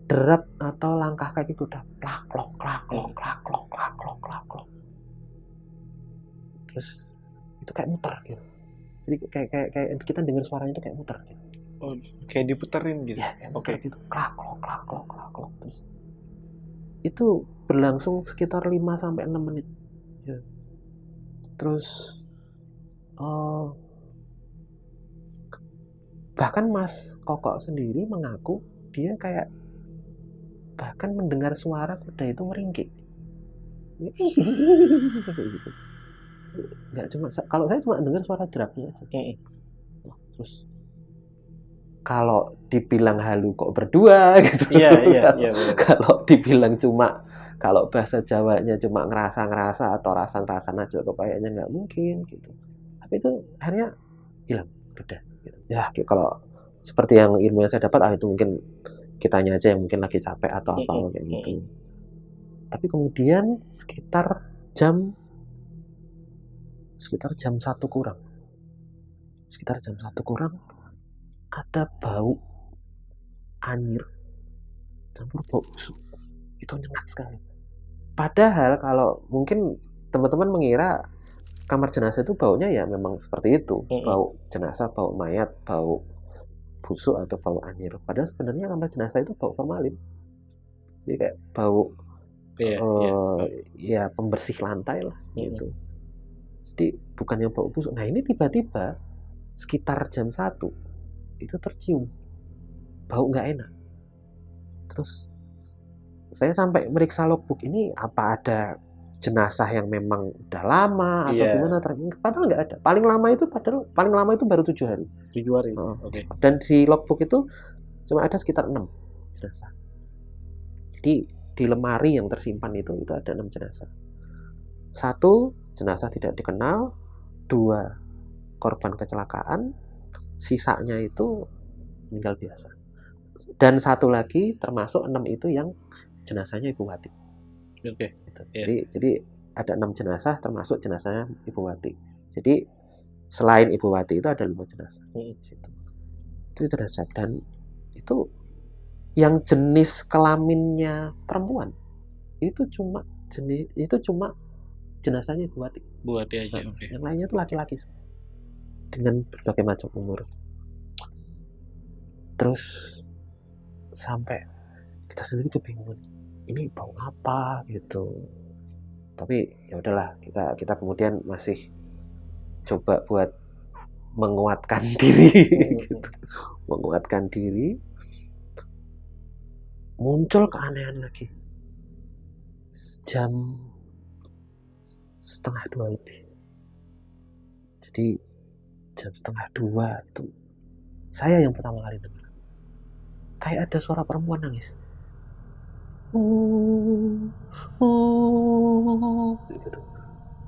derap atau langkah kaki kuda, klak klok klak klok klak klok klak klok klak klok. Terus itu kayak muter gitu. Jadi kayak kita dengar suaranya itu kayak muter gitu. Kayak diputerin gitu. Ya, kayak muter gitu. Klak klok klak klok klak klok. Terus itu berlangsung sekitar 5-6 menit. Ya. Terus bahkan Mas Koko sendiri mengaku dia kayak bahkan mendengar suara kuda itu meringkik. Gitu. Nggak cuma, kalau saya cuma dengar suara derapnya aja. Terus kalau dibilang halu kok berdua gitu. Iya. Kalau dibilang cuma, kalau bahasa Jawanya cuma ngerasa-ngerasa atau rasa-rasa aja kayaknya nggak mungkin gitu. Tapi itu akhirnya hilang, udah gitu. Ya kalau seperti yang ilmu yang saya dapat, itu mungkin kitanya aja yang mungkin lagi capek atau apa kayak gitu. Tapi kemudian sekitar jam 1 kurang. Sekitar jam 1 kurang ada bau anyir campur bau busuk. Itu nyengat sekali. Padahal kalau mungkin teman-teman mengira kamar jenazah itu baunya ya memang seperti itu, bau jenazah, bau mayat, bau busuk atau bau anyir. Padahal sebenarnya kamar jenazah itu bau formalin. Jadi kayak bau ya pembersih lantai lah gitu. Jadi bukannya bau busuk. Nah ini tiba-tiba sekitar jam 1 itu tercium bau nggak enak. Terus saya sampai meriksa logbook, ini apa ada jenazah yang memang udah lama atau gimana, padahal nggak ada. Paling lama itu baru 7 hari. 7 hari. Okay. Dan di logbook itu cuma ada sekitar 6 jenazah. Jadi di lemari yang tersimpan itu ada 6 jenazah. 1 jenazah tidak dikenal, 2 korban kecelakaan, sisanya itu meninggal biasa. Dan 1 lagi termasuk 6 itu yang jenazahnya Ibu Wati. Oke. Gitu. Jadi ada 6 jenazah termasuk jenazahnya Ibu Wati. Jadi selain Ibu Wati itu ada 5 jenazah. Itu jenazah, dan itu yang jenis kelaminnya perempuan itu cuma jenazahnya Ibu Wati. Bu Wati aja. Okay. Yang lainnya itu laki-laki dengan berbagai macam umur. Terus sampai kita sendiri kebingungan, ini bau apa gitu. Tapi ya udahlah, kita kemudian masih coba buat menguatkan diri gitu. Menguatkan diri. Muncul keanehan lagi jam 1:30 lebih. Jadi jam 1:30 itu saya yang pertama kali dengar kayak ada suara perempuan nangis. Gitu.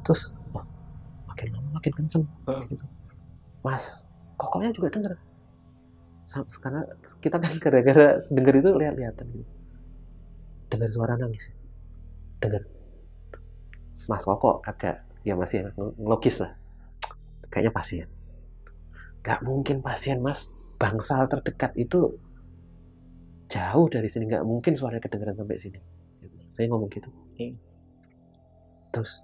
Terus makin lama makin kenceng gitu. Mas Kokoknya juga dengar. Karena kita kan gara-gara dengar itu lihat-lihatan gitu. Dengar suara nangis. Dengar. Mas Koko agak ya masih logis lah. Kayaknya pasien. Gak mungkin pasien, Mas. Bangsal terdekat itu jauh dari sini, nggak mungkin suaranya kedengeran sampai sini. Saya ngomong gitu. Terus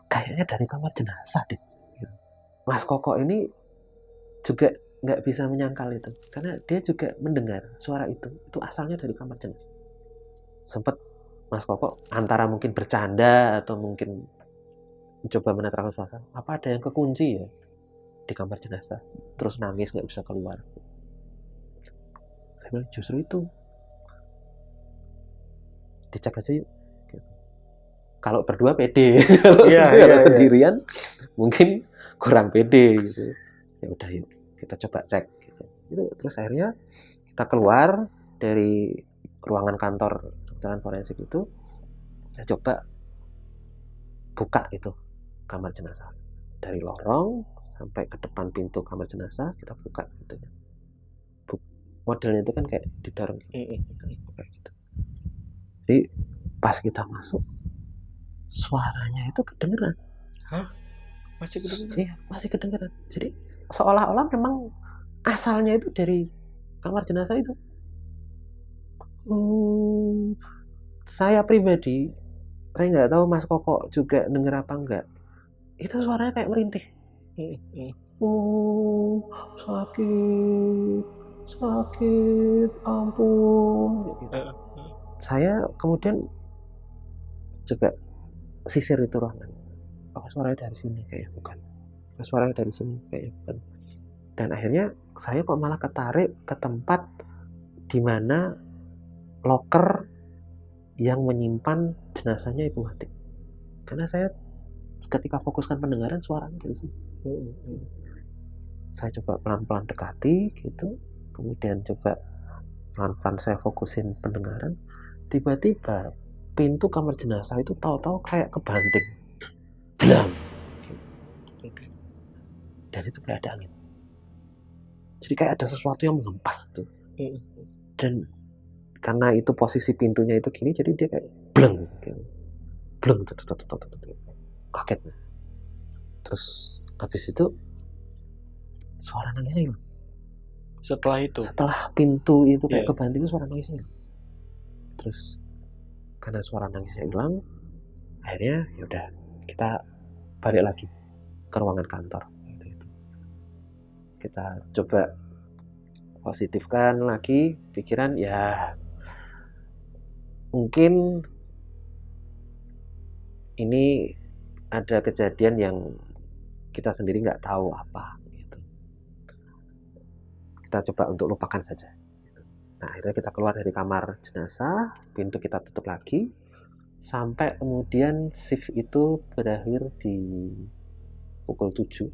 kayaknya dari kamar jenazah deh. Mas Koko ini juga nggak bisa menyangkal itu, karena dia juga mendengar suara itu asalnya dari kamar jenazah. Sempet Mas Koko antara mungkin bercanda atau mungkin mencoba menetralkan suasana, apa ada yang kekunci ya di kamar jenazah, terus nangis nggak bisa keluar. Saya bilang justru itu, dicek aja yuk. Kalau berdua pede, kalau sendirian mungkin kurang pede gitu. Ya udah yuk kita coba cek gitu. Terus akhirnya kita keluar dari ruangan kantor kedokteran forensik itu, kita coba buka itu kamar jenazah dari lorong sampai ke depan pintu kamar jenazah, kita buka gitu ya. Modelnya itu kan kayak didorong gitu. Jadi pas kita masuk, suaranya itu kedengeran. Hah? Masih kedengeran? Iya, masih kedengeran. Jadi seolah-olah memang asalnya itu dari kamar jenazah itu. Saya pribadi, saya nggak tahu Mas Koko juga denger apa enggak. Itu suaranya kayak merintih. Sakit, ampun. Gitu. Saya kemudian coba sisir itu ruangan. Oh, suaranya dari sini kayaknya bukan. Suaranya dari sini kayaknya bukan. Dan akhirnya saya kok malah ketarik ke tempat di mana loker yang menyimpan jenazahnya Ibu Wati. Karena saya ketika fokuskan pendengaran suaranya dari sini. Saya coba pelan-pelan dekati gitu, kemudian coba pelan-pelan saya fokusin pendengaran. Tiba-tiba pintu kamar jenazah itu tahu-tahu kayak kebanting, blam. Dan itu kayak ada angin. Jadi kayak ada sesuatu yang mengempas tuh. Dan karena itu posisi pintunya itu gini, jadi dia kayak bleng, gitu. Bleng, kaget. Terus habis itu suara nangisnya hilang. Setelah pintu itu kayak kebanting, suara nangisnya hilang. Terus karena suara nangisnya hilang, akhirnya yaudah kita balik lagi ke ruangan kantor. Gitu. Kita coba positifkan lagi pikiran, ya mungkin ini ada kejadian yang kita sendiri nggak tahu apa gitu. Kita coba untuk lupakan saja. Nah, akhirnya kita keluar dari kamar jenazah, pintu kita tutup lagi, sampai kemudian shift itu berakhir di pukul 7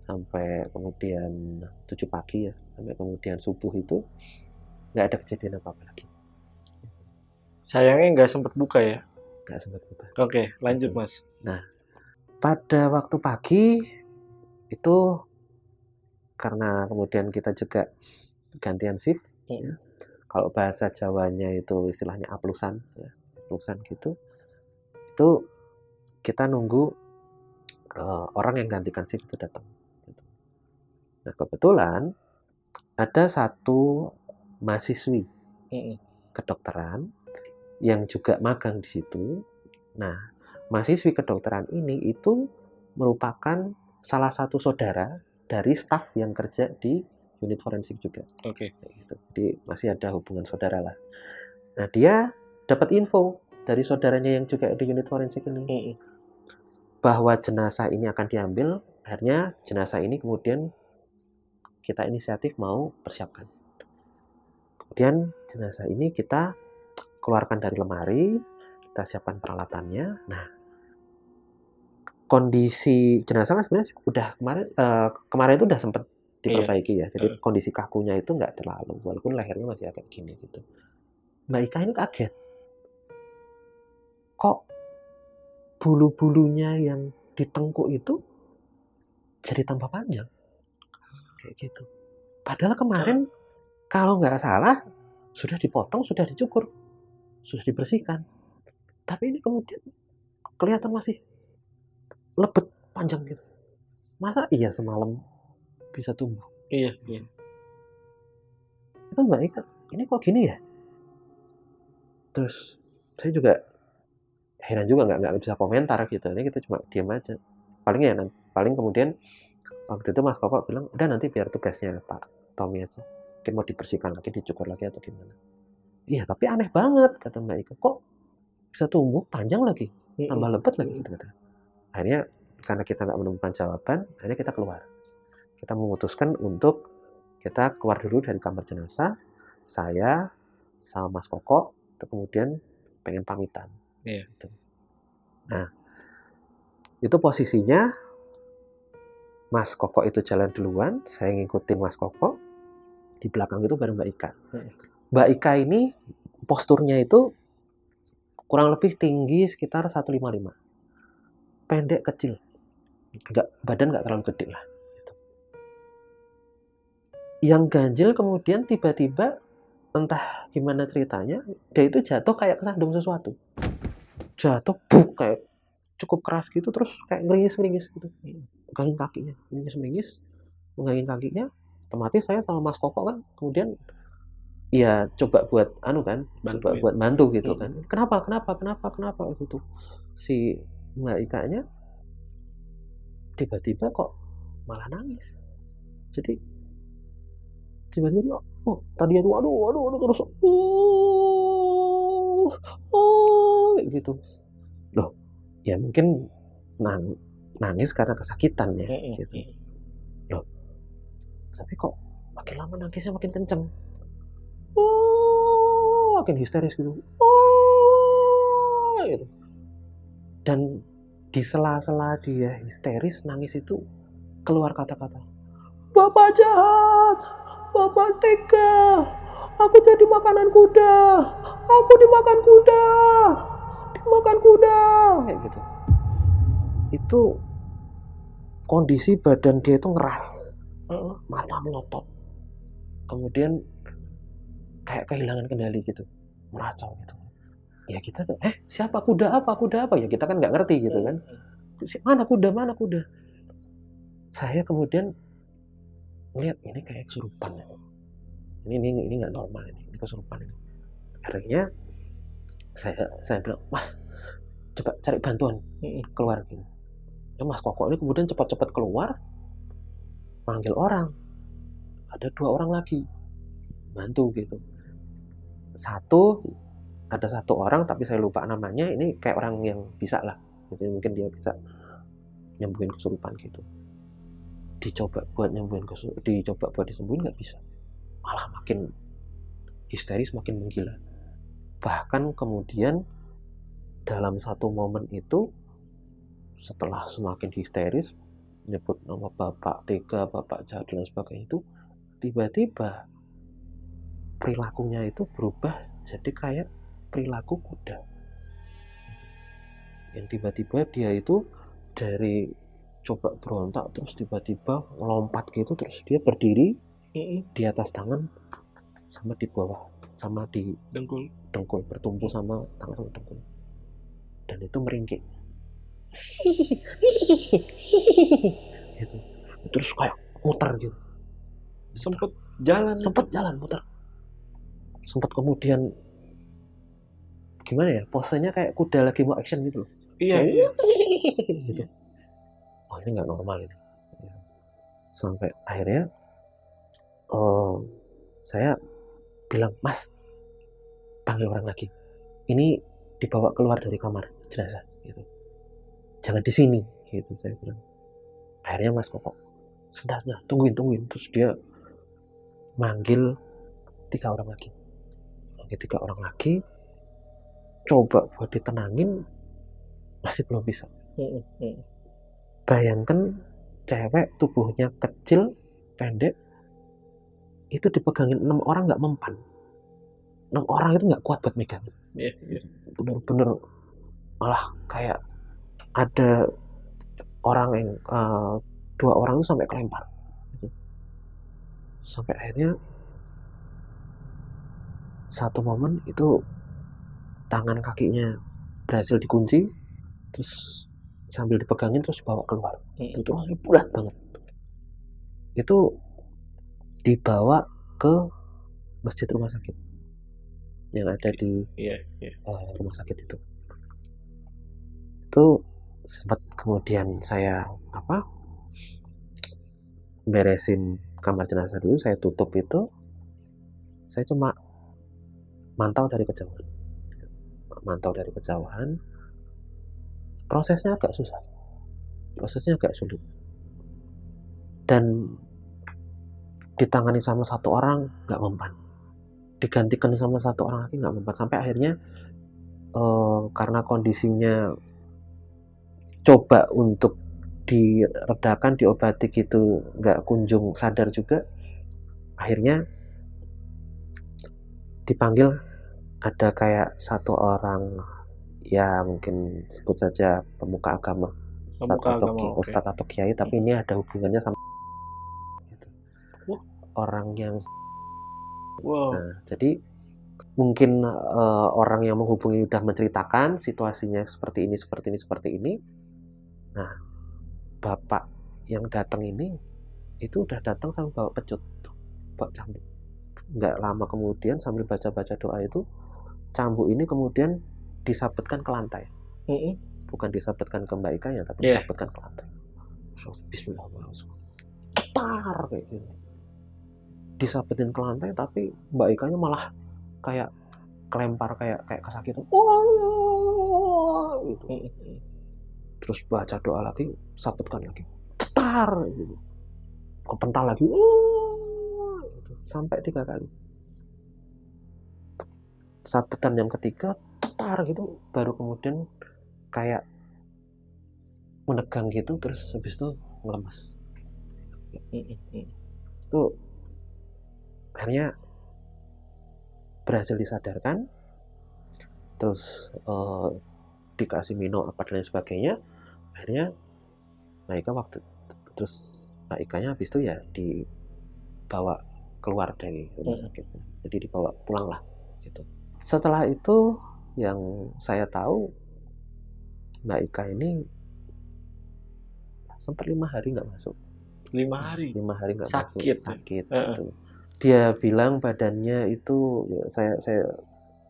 sampai kemudian 7 pagi ya, sampai kemudian subuh itu nggak ada kejadian apa-apa lagi. Sayangnya nggak sempat buka ya? Nggak sempat buka. Oke, lanjut Mas. Nah, pada waktu pagi itu karena kemudian kita juga gantian shift, ya. Kalau bahasa Jawanya itu istilahnya aplusan, ya, aplusan gitu. Itu kita nunggu orang yang gantikan shift itu datang. Gitu. Nah, kebetulan ada satu mahasiswi kedokteran yang juga magang di situ. Nah, mahasiswi kedokteran ini itu merupakan salah satu saudara dari staf yang kerja di unit forensik juga. Oke. Gitu. Jadi masih ada hubungan saudara lah. Nah, dia dapat info dari saudaranya yang juga di unit forensik ini bahwa jenazah ini akan diambil. Akhirnya jenazah ini kemudian kita inisiatif mau persiapkan. Kemudian jenazah ini kita keluarkan dari lemari, kita siapkan peralatannya. Nah, kondisi jenazah kan sebenarnya udah kemarin itu udah sempat diperbaiki ya. Jadi kondisi kakunya itu nggak terlalu, walaupun lehernya masih agak gini gitu. Mbak Ika ini kaget. Kok bulu-bulunya yang di tengkuk itu jadi tambah panjang? Kayak gitu. Padahal kemarin kalau nggak salah sudah dipotong, sudah dicukur, sudah dibersihkan. Tapi ini kemudian kelihatan masih lebet panjang gitu. Masa iya semalam bisa tumbuh? Iya. Itu Mbak Ika, ini kok gini ya? Terus saya juga heran juga, nggak bisa komentar gitu. Ini kita cuma diam aja. Paling kemudian waktu itu Mas Koko bilang, udah nanti biar tugasnya Pak Tommy aja. Mungkin mau dibersihkan lagi, dicukur lagi atau gimana. Iya, tapi aneh banget kata Mbak Ika. Kok bisa tumbuh panjang lagi, tambah lebat lagi gitu. Akhirnya karena kita nggak menemukan jawaban, akhirnya kita keluar. Kita memutuskan untuk kita keluar dulu dari kamar jenazah. Saya sama Mas Koko itu kemudian pengen pamitan. Gitu. Nah, itu posisinya Mas Koko itu jalan duluan, saya ngikutin Mas Koko. Di belakang itu baru Mbak Ika. Mbak Ika ini posturnya itu kurang lebih tinggi sekitar 155. Pendek kecil. Badan nggak terlalu gede lah. Gitu. Yang ganjil kemudian tiba-tiba entah gimana ceritanya, dia itu jatuh kayak kesandung sesuatu. Jatuh kayak cukup keras gitu, terus kayak ngeringis gitu. Megangin kakinya, megangin kakinya. Otomatis saya sama Mas Koko kan kemudian ya coba buat buat bantu gitu kan. Kenapa gitu. Si Mbak Ika-nya tiba-tiba kok malah nangis. Jadi tiba-tiba tadi aduh terus gitu. Loh, ya mungkin nangis karena kesakitan ya gitu. Loh, tapi kok makin lama nangisnya makin kenceng. makin histeris gitu. Oh, gitu. Dan di sela-sela dia histeris nangis itu keluar kata-kata, Bapak jahat, Bapak tega, aku jadi makanan kuda, aku dimakan kuda, kayak gitu. Itu kondisi badan dia itu ngeras, mata melotot, kemudian kayak kehilangan kendali gitu, meracau gitu. Ya kita siapa, kuda apa ya, kita kan nggak ngerti gitu kan, mana kuda. Saya kemudian melihat ini kayak kesurupan ya. Ini nggak normal, ini kesurupan ini. Akhirnya saya bilang, Mas, coba cari bantuan keluar gitu. Ya Mas Koko ini kemudian cepat-cepat keluar, manggil orang. Ada 2 orang lagi bantu gitu. Ada satu orang tapi saya lupa namanya, ini kayak orang yang bisa lah gitu, mungkin dia bisa nyembuhin kesurupan gitu. Dicoba buat disembuhin nggak bisa, malah makin histeris, makin menggila. Bahkan kemudian dalam satu momen itu, setelah semakin histeris nyebut nama Bapak tega, Bapak jahat dan sebagainya, itu tiba-tiba perilakunya itu berubah jadi kayak perilaku kuda. Yang tiba-tiba dia itu dari coba berontak terus tiba-tiba melompat gitu, terus dia berdiri di atas tangan sama di bawah, sama di dengkul bertumpu sama tangan sama dengkul, dan itu meringkik gitu. Terus kayak muter gitu, Sempet jalan muter, sempet kemudian gimana ya, posenya kayak kuda lagi mau action gitu loh. Iya. Gitu. Oh ini nggak normal ini. Sampai akhirnya saya bilang, Mas, panggil orang lagi. Ini dibawa keluar dari kamar jenazah gitu. Jangan di sini gitu, saya bilang. Akhirnya Mas Koko, sebentar, tungguin. Terus dia manggil 3 orang lagi. Coba buat ditenangin, masih belum bisa. Bayangkan cewek tubuhnya kecil, pendek, itu dipegangin 6 orang nggak mempan. 6 orang itu nggak kuat buat megang. Bener-bener malah kayak ada orang yang 2 orang itu sampai kelempar. Sampai akhirnya satu momen itu tangan kakinya berhasil dikunci, terus sambil dipegangin terus dibawa keluar. Itu rasanya berat banget. Itu dibawa ke masjid rumah sakit yang ada di rumah sakit itu. Itu sempat kemudian saya beresin kamar jenazah dulu, saya tutup itu, saya cuma mantau dari kejauhan. Prosesnya agak sulit, dan ditangani sama satu orang nggak mempan, digantikan sama satu orang lagi nggak mempan, sampai akhirnya karena kondisinya coba untuk diredakan, diobati gitu, nggak kunjung sadar juga. Akhirnya dipanggil, ada kayak satu orang, ya mungkin sebut saja pemuka agama, ustadz atau kiai, tapi ini ada hubungannya sama gitu. Orang yang nah, jadi mungkin orang yang menghubungi udah menceritakan situasinya seperti ini. Nah, bapak yang datang ini itu udah datang sama bawa pecut, bawa cambuk. Nggak lama kemudian sambil baca-baca doa itu, cambuk ini kemudian disabetkan ke lantai. Bukan disabetkan ke Mbak Ika ya, tapi disabetkan ke lantai. So, bismillahirrahmanirrahim. Cetar kayak gitu. Disabetin ke lantai, tapi Mbak Ikanya malah kayak kelempar, kayak kesakitan. Gitu. Terus baca doa lagi, sabetkan lagi. Cetar gitu. Kepental lagi. Gitu. Sampai 3 kali. sabetan yang ketiga cetar gitu, baru kemudian kayak menegang gitu, terus habis itu ngelemes. Itu akhirnya berhasil disadarkan, terus dikasih minum apa dan lain sebagainya. Akhirnya Mbak Ikanya habis itu ya dibawa keluar dari rumah sakit, jadi dibawa pulang lah gitu. Setelah itu yang saya tahu Mbak Ika ini sempat 5 hari nggak masuk. 5 hari? 5 hari nggak masuk, Sakit. sakit gitu. Dia bilang badannya itu, ya, saya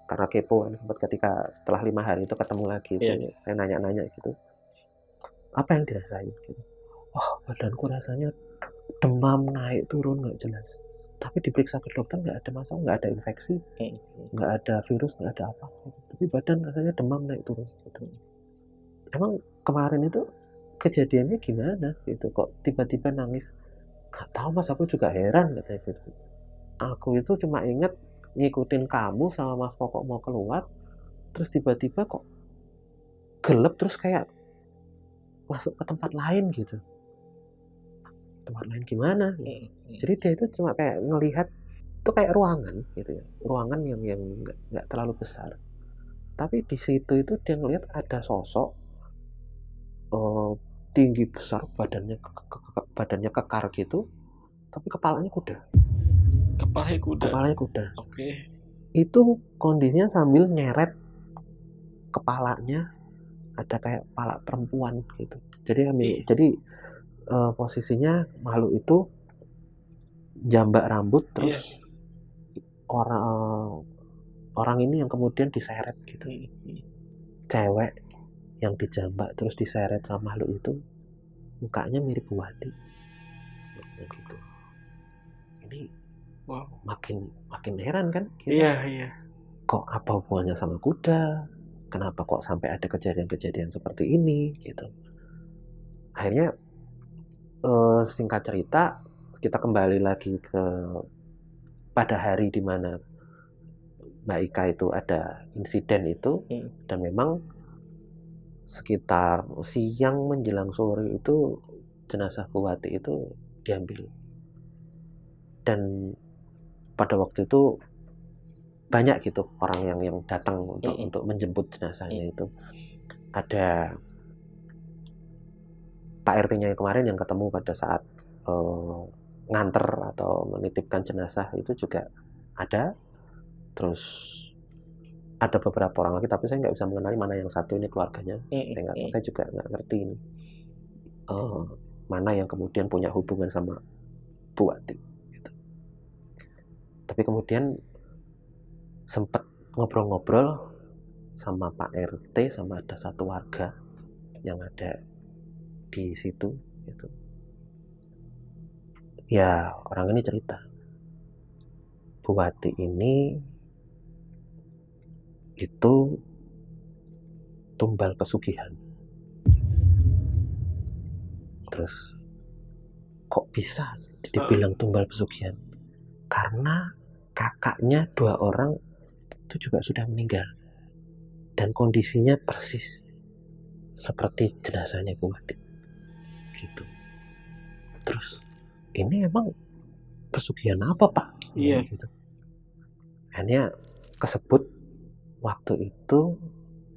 karena kepo kan, sempat ketika setelah 5 hari itu ketemu lagi itu, saya nanya-nanya gitu, apa yang dirasain gitu. Wah, badanku rasanya demam, naik turun nggak jelas, tapi diperiksa ke dokter nggak ada masalah, nggak ada infeksi, nggak ada virus, nggak ada apa gitu. Tapi badan rasanya demam, naik turun gitu. Emang kemarin itu kejadiannya gimana gitu, kok tiba-tiba nangis? Nggak tahu mas, aku juga heran katanya gitu. Aku itu cuma ingat ngikutin kamu sama Mas Koko mau keluar, terus tiba-tiba kok gelap, terus kayak masuk ke tempat lain gitu. Tempat lain gimana? Jadi dia itu cuma kayak ngelihat itu kayak ruangan gitu ya, ruangan yang nggak terlalu besar. Tapi di situ itu dia ngelihat ada sosok tinggi besar, badannya kekar gitu, tapi kepalanya kuda. Kepalanya kuda. Oke. Itu kondisinya sambil nyeret kepalanya, ada kayak kepala perempuan gitu. Jadi posisinya makhluk itu jambak rambut, terus orang ini yang kemudian diseret gitu. Cewek yang dijambak terus diseret sama makhluk itu, mukanya mirip Bu Wati gitu. Ini makin heran kan kita. Iya. Kok apa hubungannya sama kuda? Kenapa kok sampai ada kejadian-kejadian seperti ini gitu. Akhirnya singkat cerita, kita kembali lagi pada hari di mana Mbak Ika itu ada insiden itu, dan memang sekitar siang menjelang sore itu jenazah Bu Wati itu diambil. Dan pada waktu itu banyak gitu orang yang datang untuk menjemput jenazahnya itu. Ada Pak RT-nya yang kemarin yang ketemu pada saat nganter atau menitipkan jenazah itu juga ada. Terus ada beberapa orang lagi, tapi saya nggak bisa mengenali mana yang satu ini keluarganya. Saya juga nggak ngerti ini mana yang kemudian punya hubungan sama Bu Wati gitu. Tapi kemudian sempat ngobrol-ngobrol sama Pak RT, sama ada satu warga yang ada di situ gitu. Ya, orang ini cerita Bu Wati ini itu tumbal pesugihan. Terus kok bisa dibilang tumbal pesugihan? Karena kakaknya 2 orang itu juga sudah meninggal dan kondisinya persis seperti jenazahnya Bu Wati gitu. Terus ini emang pesugihan apa Pak? Iya. Gitu. Hanya kesebut waktu itu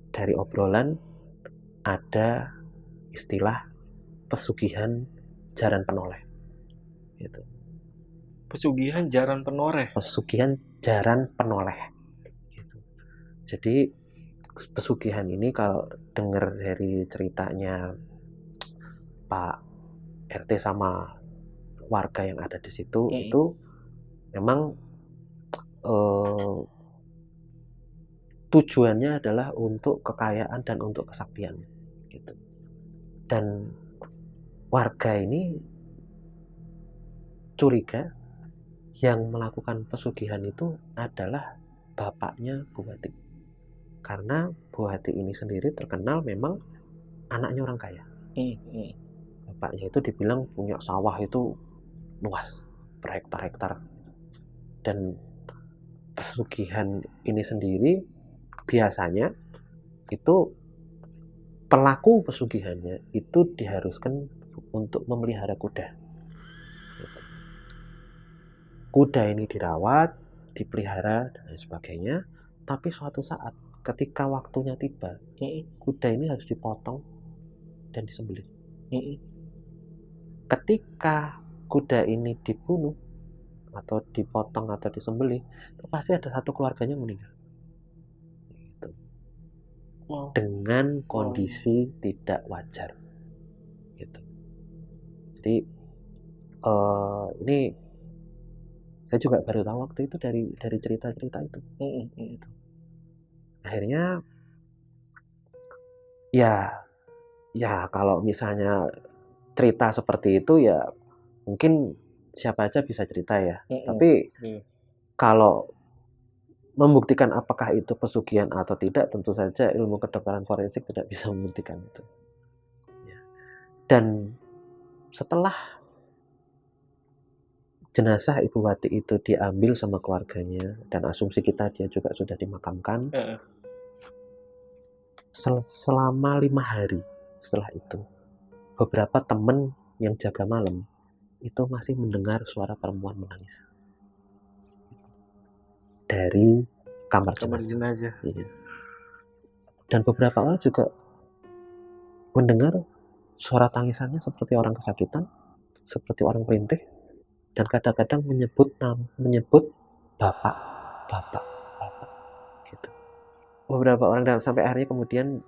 dari obrolan ada istilah pesugihan jaran penoleh gitu. Pesugihan jaran penoleh. Pesugihan jaran penoleh gitu. Jadi pesugihan ini kalau dengar dari ceritanya Pak RT sama warga yang ada di situ, itu memang tujuannya adalah untuk kekayaan dan untuk kesaktian gitu. Dan warga ini curiga yang melakukan pesugihan itu adalah bapaknya Bu Wati, karena Bu Wati ini sendiri terkenal memang anaknya orang kaya. Bapaknya itu dibilang punya sawah itu luas, berhektar-hektar, dan pesugihan ini sendiri biasanya itu pelaku pesugihannya itu diharuskan untuk memelihara kuda. Gitu. Kuda ini dirawat, dipelihara dan lain sebagainya, tapi suatu saat ketika waktunya tiba, kuda ini harus dipotong dan disembelih. Ketika kuda ini dibunuh atau dipotong atau disembelih, itu pasti ada satu keluarganya meninggal. Gitu. Dengan kondisi tidak wajar. Gitu. Jadi ini saya juga baru tahu waktu itu dari cerita-cerita itu. Gitu. Akhirnya ya kalau misalnya cerita seperti itu ya mungkin siapa aja bisa cerita ya. Tapi kalau membuktikan apakah itu pesugihan atau tidak, tentu saja ilmu kedokteran forensik tidak bisa membuktikan itu. Ya. Dan setelah jenazah Ibu Wati itu diambil sama keluarganya, dan asumsi kita dia juga sudah dimakamkan, selama 5 hari setelah itu, beberapa teman yang jaga malam itu masih mendengar suara perempuan menangis dari kamar jenazah. Iya. Dan beberapa orang juga mendengar suara tangisannya seperti orang kesakitan, seperti orang merintih, dan kadang-kadang menyebut bapak gitu. Beberapa orang sampai akhirnya kemudian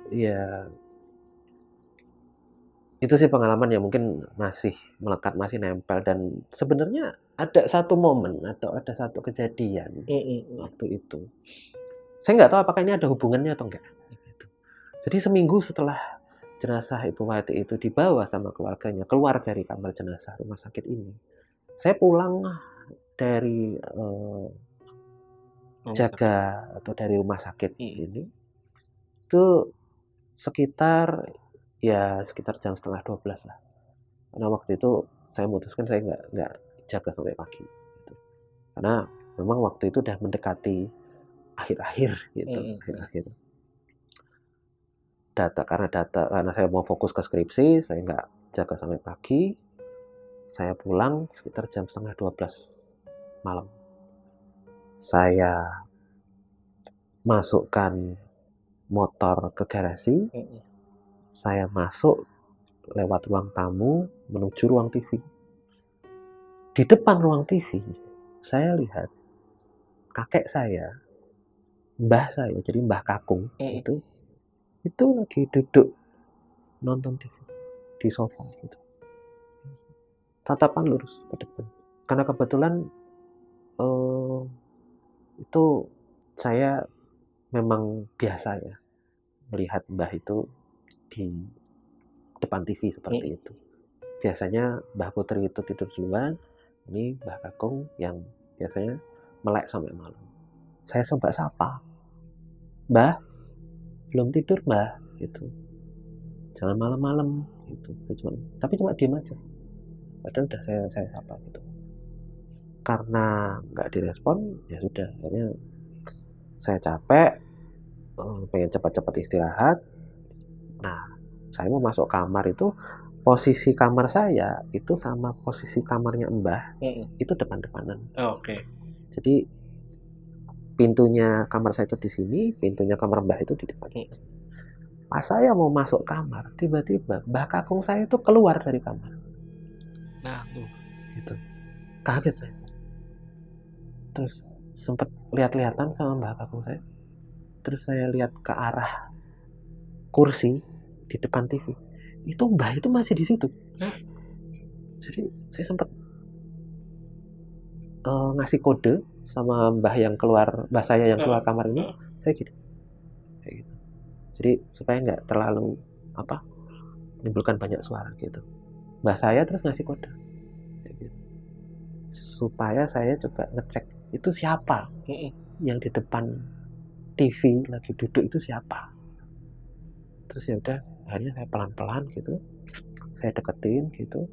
ya itu sih pengalaman yang mungkin masih melekat, masih nempel. Dan sebenarnya ada satu momen atau ada satu kejadian waktu itu. Saya nggak tahu apakah ini ada hubungannya atau enggak. Jadi seminggu setelah jenazah Ibu Wati itu dibawa sama keluarganya keluar dari kamar jenazah rumah sakit ini, saya pulang dari jaga atau dari rumah sakit ini itu sekitar jam 11:30 lah. Karena waktu itu saya memutuskan saya nggak jaga sampai pagi gitu. Karena memang waktu itu udah mendekati akhir-akhir gitu. Akhir-akhir karena saya mau fokus ke skripsi, saya nggak jaga sampai pagi. Saya pulang sekitar jam 11:30 malam. Saya masukkan motor ke garasi. Saya masuk lewat ruang tamu menuju ruang TV. Di depan ruang TV, saya lihat kakek saya, mbah saya, jadi Mbah Kakung itu lagi duduk nonton TV di sofa gitu. Tatapan lurus ke depan. Karena kebetulan itu saya memang biasa ya melihat mbah itu di depan TV seperti itu. Biasanya Mbah Putri itu tidur duluan, ini Mbah Kakung yang biasanya melek sampai malam. Saya coba sapa, Mbah, belum tidur Mbah, gitu. Jangan malam-malam, gitu. Tapi cuma diam aja. Padahal udah saya sapa gitu. Karena nggak direspon, ya sudah. Akhirnya saya capek, pengen cepat-cepat istirahat. Nah, saya mau masuk kamar itu, posisi kamar saya itu sama posisi kamarnya Mbah itu depan-depanan. Oke. Jadi pintunya kamar saya itu di sini, pintunya kamar Mbah itu di depan. Pas saya mau masuk kamar, tiba-tiba Mbah Kakung saya itu keluar dari kamar. Nah, gitu. Kaget saya. Terus sempat lihat-lihatan sama Mbah Kakung saya. Terus saya lihat ke arah kursi di depan TV. Itu Mbah itu masih di situ. Jadi saya sempat ngasih kode sama Mbah saya yang keluar kamar ini. Saya gitu. Kayak gitu. Jadi supaya nggak terlalu menimbulkan banyak suara gitu. Mbah saya terus ngasih kode. Kayak gitu. Supaya saya coba ngecek itu siapa yang di depan TV lagi duduk itu siapa. Terus ya udah, akhirnya saya pelan-pelan gitu, saya deketin gitu.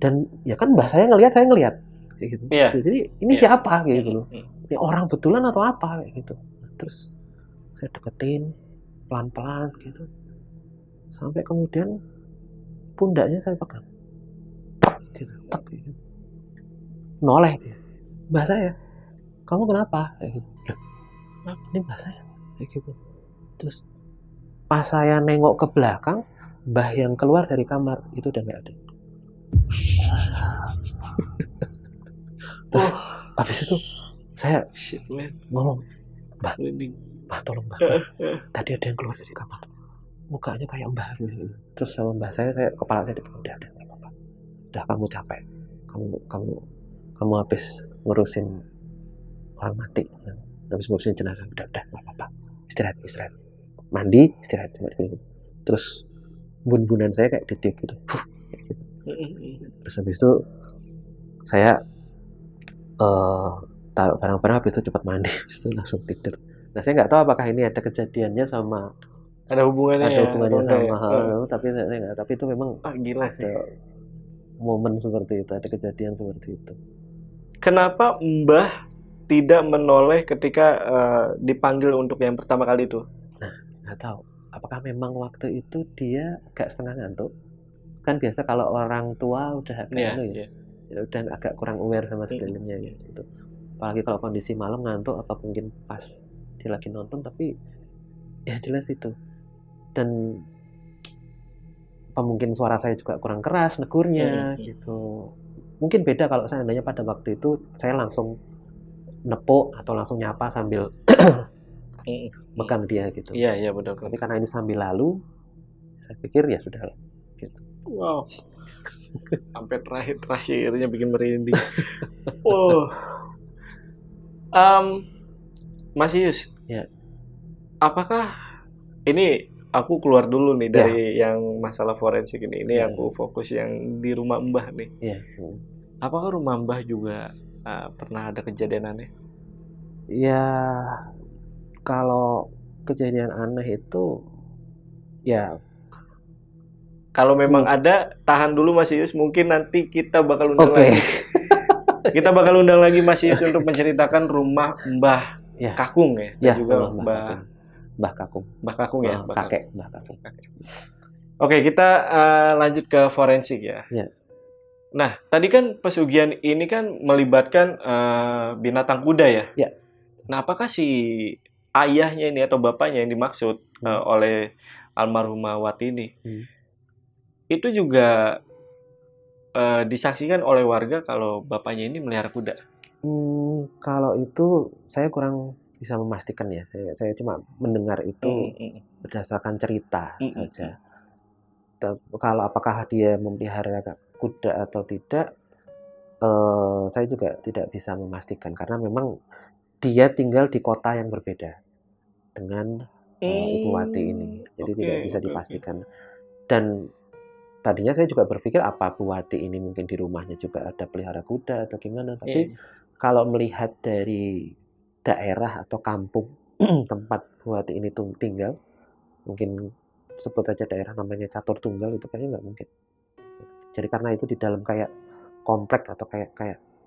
Dan ya kan Mbah saya ngelihat, kayak gitu. Iya. Jadi ini siapa kayak gitu loh. Ini orang betulan atau apa kayak gitu. Terus saya deketin pelan-pelan gitu. Sampai kemudian pundaknya saya pegang. Gitu, tak gitu. Noleh dia. Mbah saya, kamu kenapa? Kayak gitu. Ini mbah saya. Kayak gitu. Terus pas saya nengok ke belakang, mbah yang keluar dari kamar itu udah nggak ada. Terus habis itu saya ngomong, mbah tolong mbah, tadi ada yang keluar dari kamar, mukanya kayak mbah. Terus sama mbah saya kepala saya dipukul, udah nggak apa-apa, udah kamu capek, kamu habis ngurusin orang mati, habis ngurusin jenazah, udah nggak apa-apa, istirahat, mandi, istirahat. Terus bun-bunan saya kayak ditiup gitu. Kayak gitu. Terus habis itu saya taruh barang-barang, habis itu cepat mandi, habis itu langsung tidur. Nah, saya nggak tahu apakah ini ada kejadiannya sama ada hubungannya sama tapi saya nggak. Tapi itu memang gila ada momen seperti itu, ada kejadian seperti itu. Kenapa Mbah tidak menoleh ketika dipanggil untuk yang pertama kali itu? Nah, nggak tahu. Apakah memang waktu itu dia agak setengah ngantuk? Kan biasa kalau orang tua udah agak ya udah agak kurang aware sama sekelilingnya gitu. Apalagi kalau kondisi malam ngantuk, apa mungkin pas dia lagi nonton, tapi ya jelas itu. Dan apa mungkin suara saya juga kurang keras negurnya gitu. Mungkin beda kalau seandainya pada waktu itu saya langsung nepuk atau langsung nyapa sambil megang dia gitu. Iya betul. Tapi karena ini sambil lalu, saya pikir ya sudah gitu. Wow. Sampai terakhirnya bikin merinding. Mas Yus, ya. Apakah ini aku keluar dulu nih dari yang masalah forensik ini aku fokus yang di rumah Mbah nih. Apakah rumah Mbah juga pernah ada kejadian aneh? Ya, kalau kejadian aneh itu ya, kalau memang ada, tahan dulu Mas Yus, mungkin nanti kita bakal undang lagi. Kita bakal undang lagi Mas Yus untuk menceritakan rumah Mbah Kakung dan juga Mbah Kakung. Mbah Kakung ya, kakek Mbah Kakung. Oke, kita lanjut ke forensik ya. Nah, tadi kan pesugihan ini kan melibatkan binatang kuda ya. Nah, apakah si ayahnya ini atau bapaknya yang dimaksud oleh almarhumah Wati ini itu juga disaksikan oleh warga kalau bapaknya ini melihara kuda? Kalau itu saya kurang bisa memastikan ya. Saya cuma mendengar itu berdasarkan cerita saja. Kalau apakah dia memelihara kuda atau tidak, saya juga tidak bisa memastikan karena memang dia tinggal di kota yang berbeda dengan Ibu Wati ini, jadi tidak bisa dipastikan. Dan tadinya saya juga berpikir apa Bu Wati ini mungkin di rumahnya juga ada pelihara kuda atau gimana, tapi kalau melihat dari daerah atau kampung tempat Bu Wati ini tinggal, mungkin sebut aja daerah namanya Catur Tunggal, itu kayaknya nggak mungkin. Jadi karena itu di dalam kayak komplek atau kayak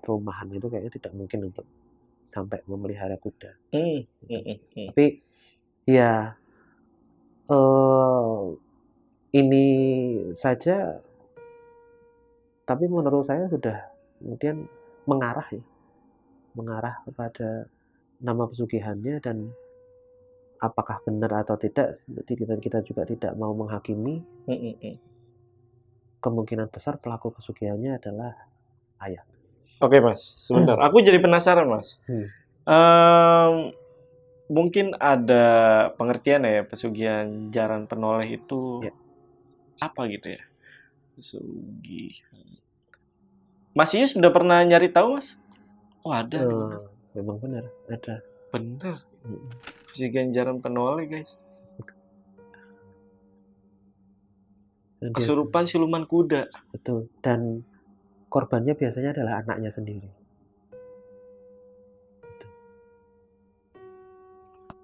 perumahan itu kayaknya tidak mungkin untuk sampai memelihara kuda. Tapi ya ini saja, tapi menurut saya sudah kemudian mengarah kepada nama pesugihannya, dan apakah benar atau tidak kita juga tidak mau menghakimi. Kemungkinan besar pelaku pesugihannya adalah ayah. Oke Mas, sebentar. Aku jadi penasaran Mas. Mungkin ada pengertian ya pesugihan jaran penoleh itu apa gitu ya? Pesugihan. Mas Yus sudah pernah nyari tahu Mas? Oh ada. Memang benar ada. Benar. Pesugihan jaran penoleh guys. Kesurupan siluman kuda. Betul. Dan korbannya biasanya adalah anaknya sendiri.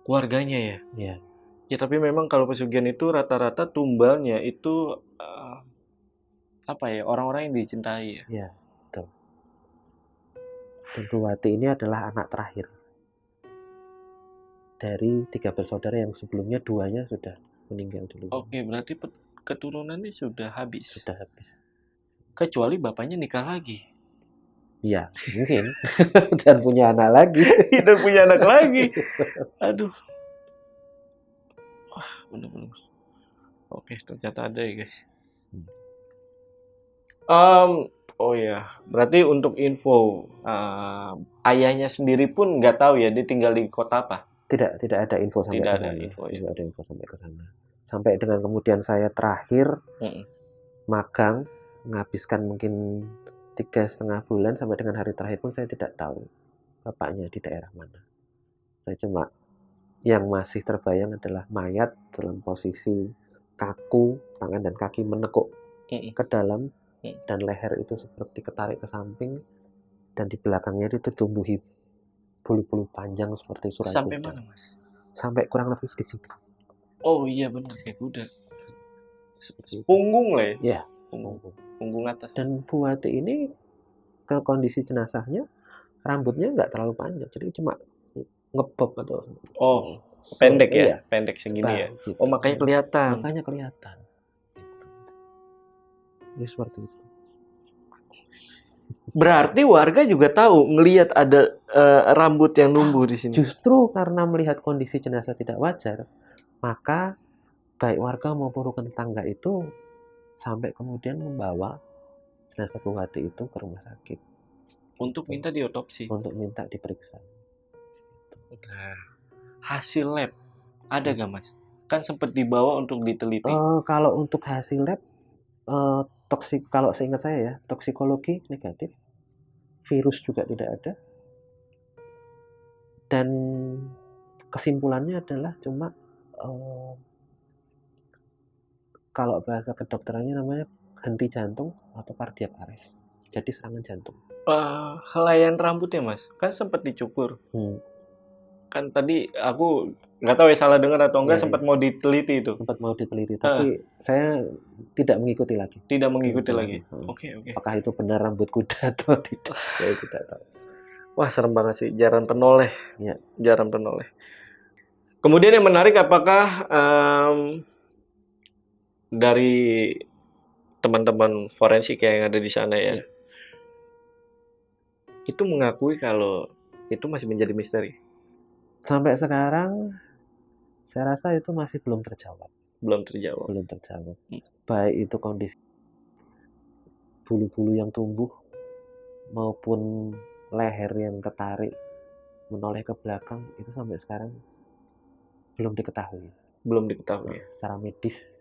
Keluarganya ya? Iya. Ya tapi memang kalau pesugihan itu rata-rata tumbalnya itu apa ya, orang-orang yang dicintai ya? Iya, betul. Dan Bu Wati ini adalah anak terakhir dari 3 bersaudara yang sebelumnya 2-nya sudah meninggal dulu. Oke, berarti keturunannya sudah habis. Sudah habis. Kecuali bapaknya nikah lagi. Iya, mungkin. Dan punya anak lagi. Dan punya anak lagi. Aduh. Wah, bener-bener. Oke, ternyata ada ya, guys. Oh ya, berarti untuk info, ayahnya sendiri pun nggak tahu ya, dia tinggal di kota apa? Tidak ada info sampai Tidak ke ada sana. info, ya. Tidak ada info sampai ke sana. Sampai dengan kemudian saya terakhir magang, menghabiskan mungkin 3,5 bulan, sampai dengan hari terakhir pun saya tidak tahu bapaknya di daerah mana. Saya cuma yang masih terbayang adalah mayat dalam posisi kaku, tangan dan kaki menekuk ke dalam, dan leher itu seperti ketarik ke samping, dan di belakangnya itu tumbuhi bulu-bulu panjang seperti surai kuda. Sampai mana, Mas? Sampai kurang lebih di sini. Oh iya, benar, kayak kuda. Punggung lah ya? Iya, punggung atas. Dan Bu Wati ini ke kondisi jenazahnya rambutnya nggak terlalu panjang, jadi cuma ngebob atau pendek ya? Iya, pendek segini ya? gitu. Oh, makanya kelihatan. Makanya kelihatan. Ini seperti itu. Berarti warga juga tahu melihat ada rambut yang numbuh di sini. Justru karena melihat kondisi jenazah tidak wajar, maka baik warga maupun rukun tetangga itu sampai kemudian membawa jenazah Bu Wati itu ke rumah sakit untuk minta diotopsi, untuk minta diperiksa. Nah, hasil lab ada gak, Mas? Kan sempat dibawa untuk diteliti. Kalau untuk hasil lab, kalau seingat saya ya, toksikologi negatif, virus juga tidak ada, dan kesimpulannya adalah cuma kalau bahasa kedokterannya namanya henti jantung atau cardiac arrest, jadi serangan jantung. Helaian rambutnya, Mas, kan sempat dicukur. Kan tadi aku nggak tahu ya salah dengar atau enggak, sempat mau diteliti itu. Sempat mau diteliti, tapi saya tidak mengikuti lagi. Tidak mengikuti lagi. Oke. Apakah itu benar rambut kuda atau tidak? Saya tidak tahu. Wah, serem banget sih, jarang penoleh. Ya. Jarang penoleh. Kemudian yang menarik, apakah dari teman-teman forensik yang ada di sana ya, itu mengakui kalau itu masih menjadi misteri? Sampai sekarang saya rasa itu masih belum terjawab. Belum terjawab. Baik itu kondisi bulu-bulu yang tumbuh maupun leher yang ketarik menoleh ke belakang, itu sampai sekarang belum diketahui. Secara medis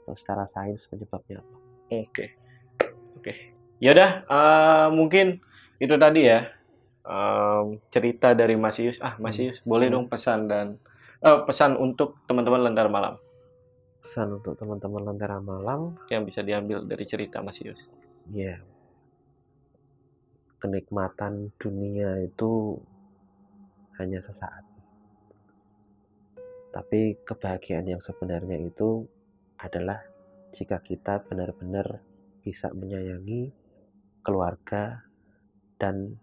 atau secara sains penyebabnya apa. Oke. Yaudah, mungkin itu tadi ya, cerita dari Mas Ius. Mas Ius, boleh dong pesan untuk teman-teman Lentera Malam. Pesan untuk teman-teman Lentera Malam yang bisa diambil dari cerita Mas Ius. Iya. Kenikmatan dunia itu hanya sesaat. Tapi kebahagiaan yang sebenarnya itu adalah jika kita benar-benar bisa menyayangi keluarga dan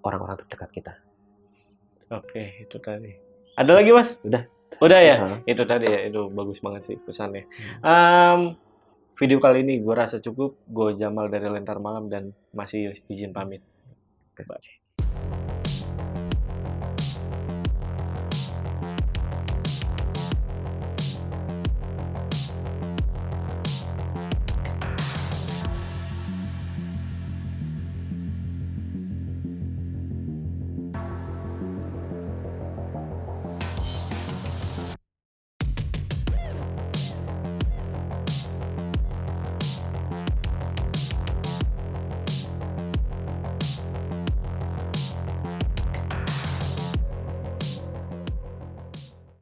orang-orang terdekat kita. Oke, itu tadi. Ada lagi, Mas? Udah ya? Itu tadi ya, itu bagus banget sih pesannya. Video kali ini gue rasa cukup. Gue Jamal dari Lentera Malam dan masih izin pamit. Bye.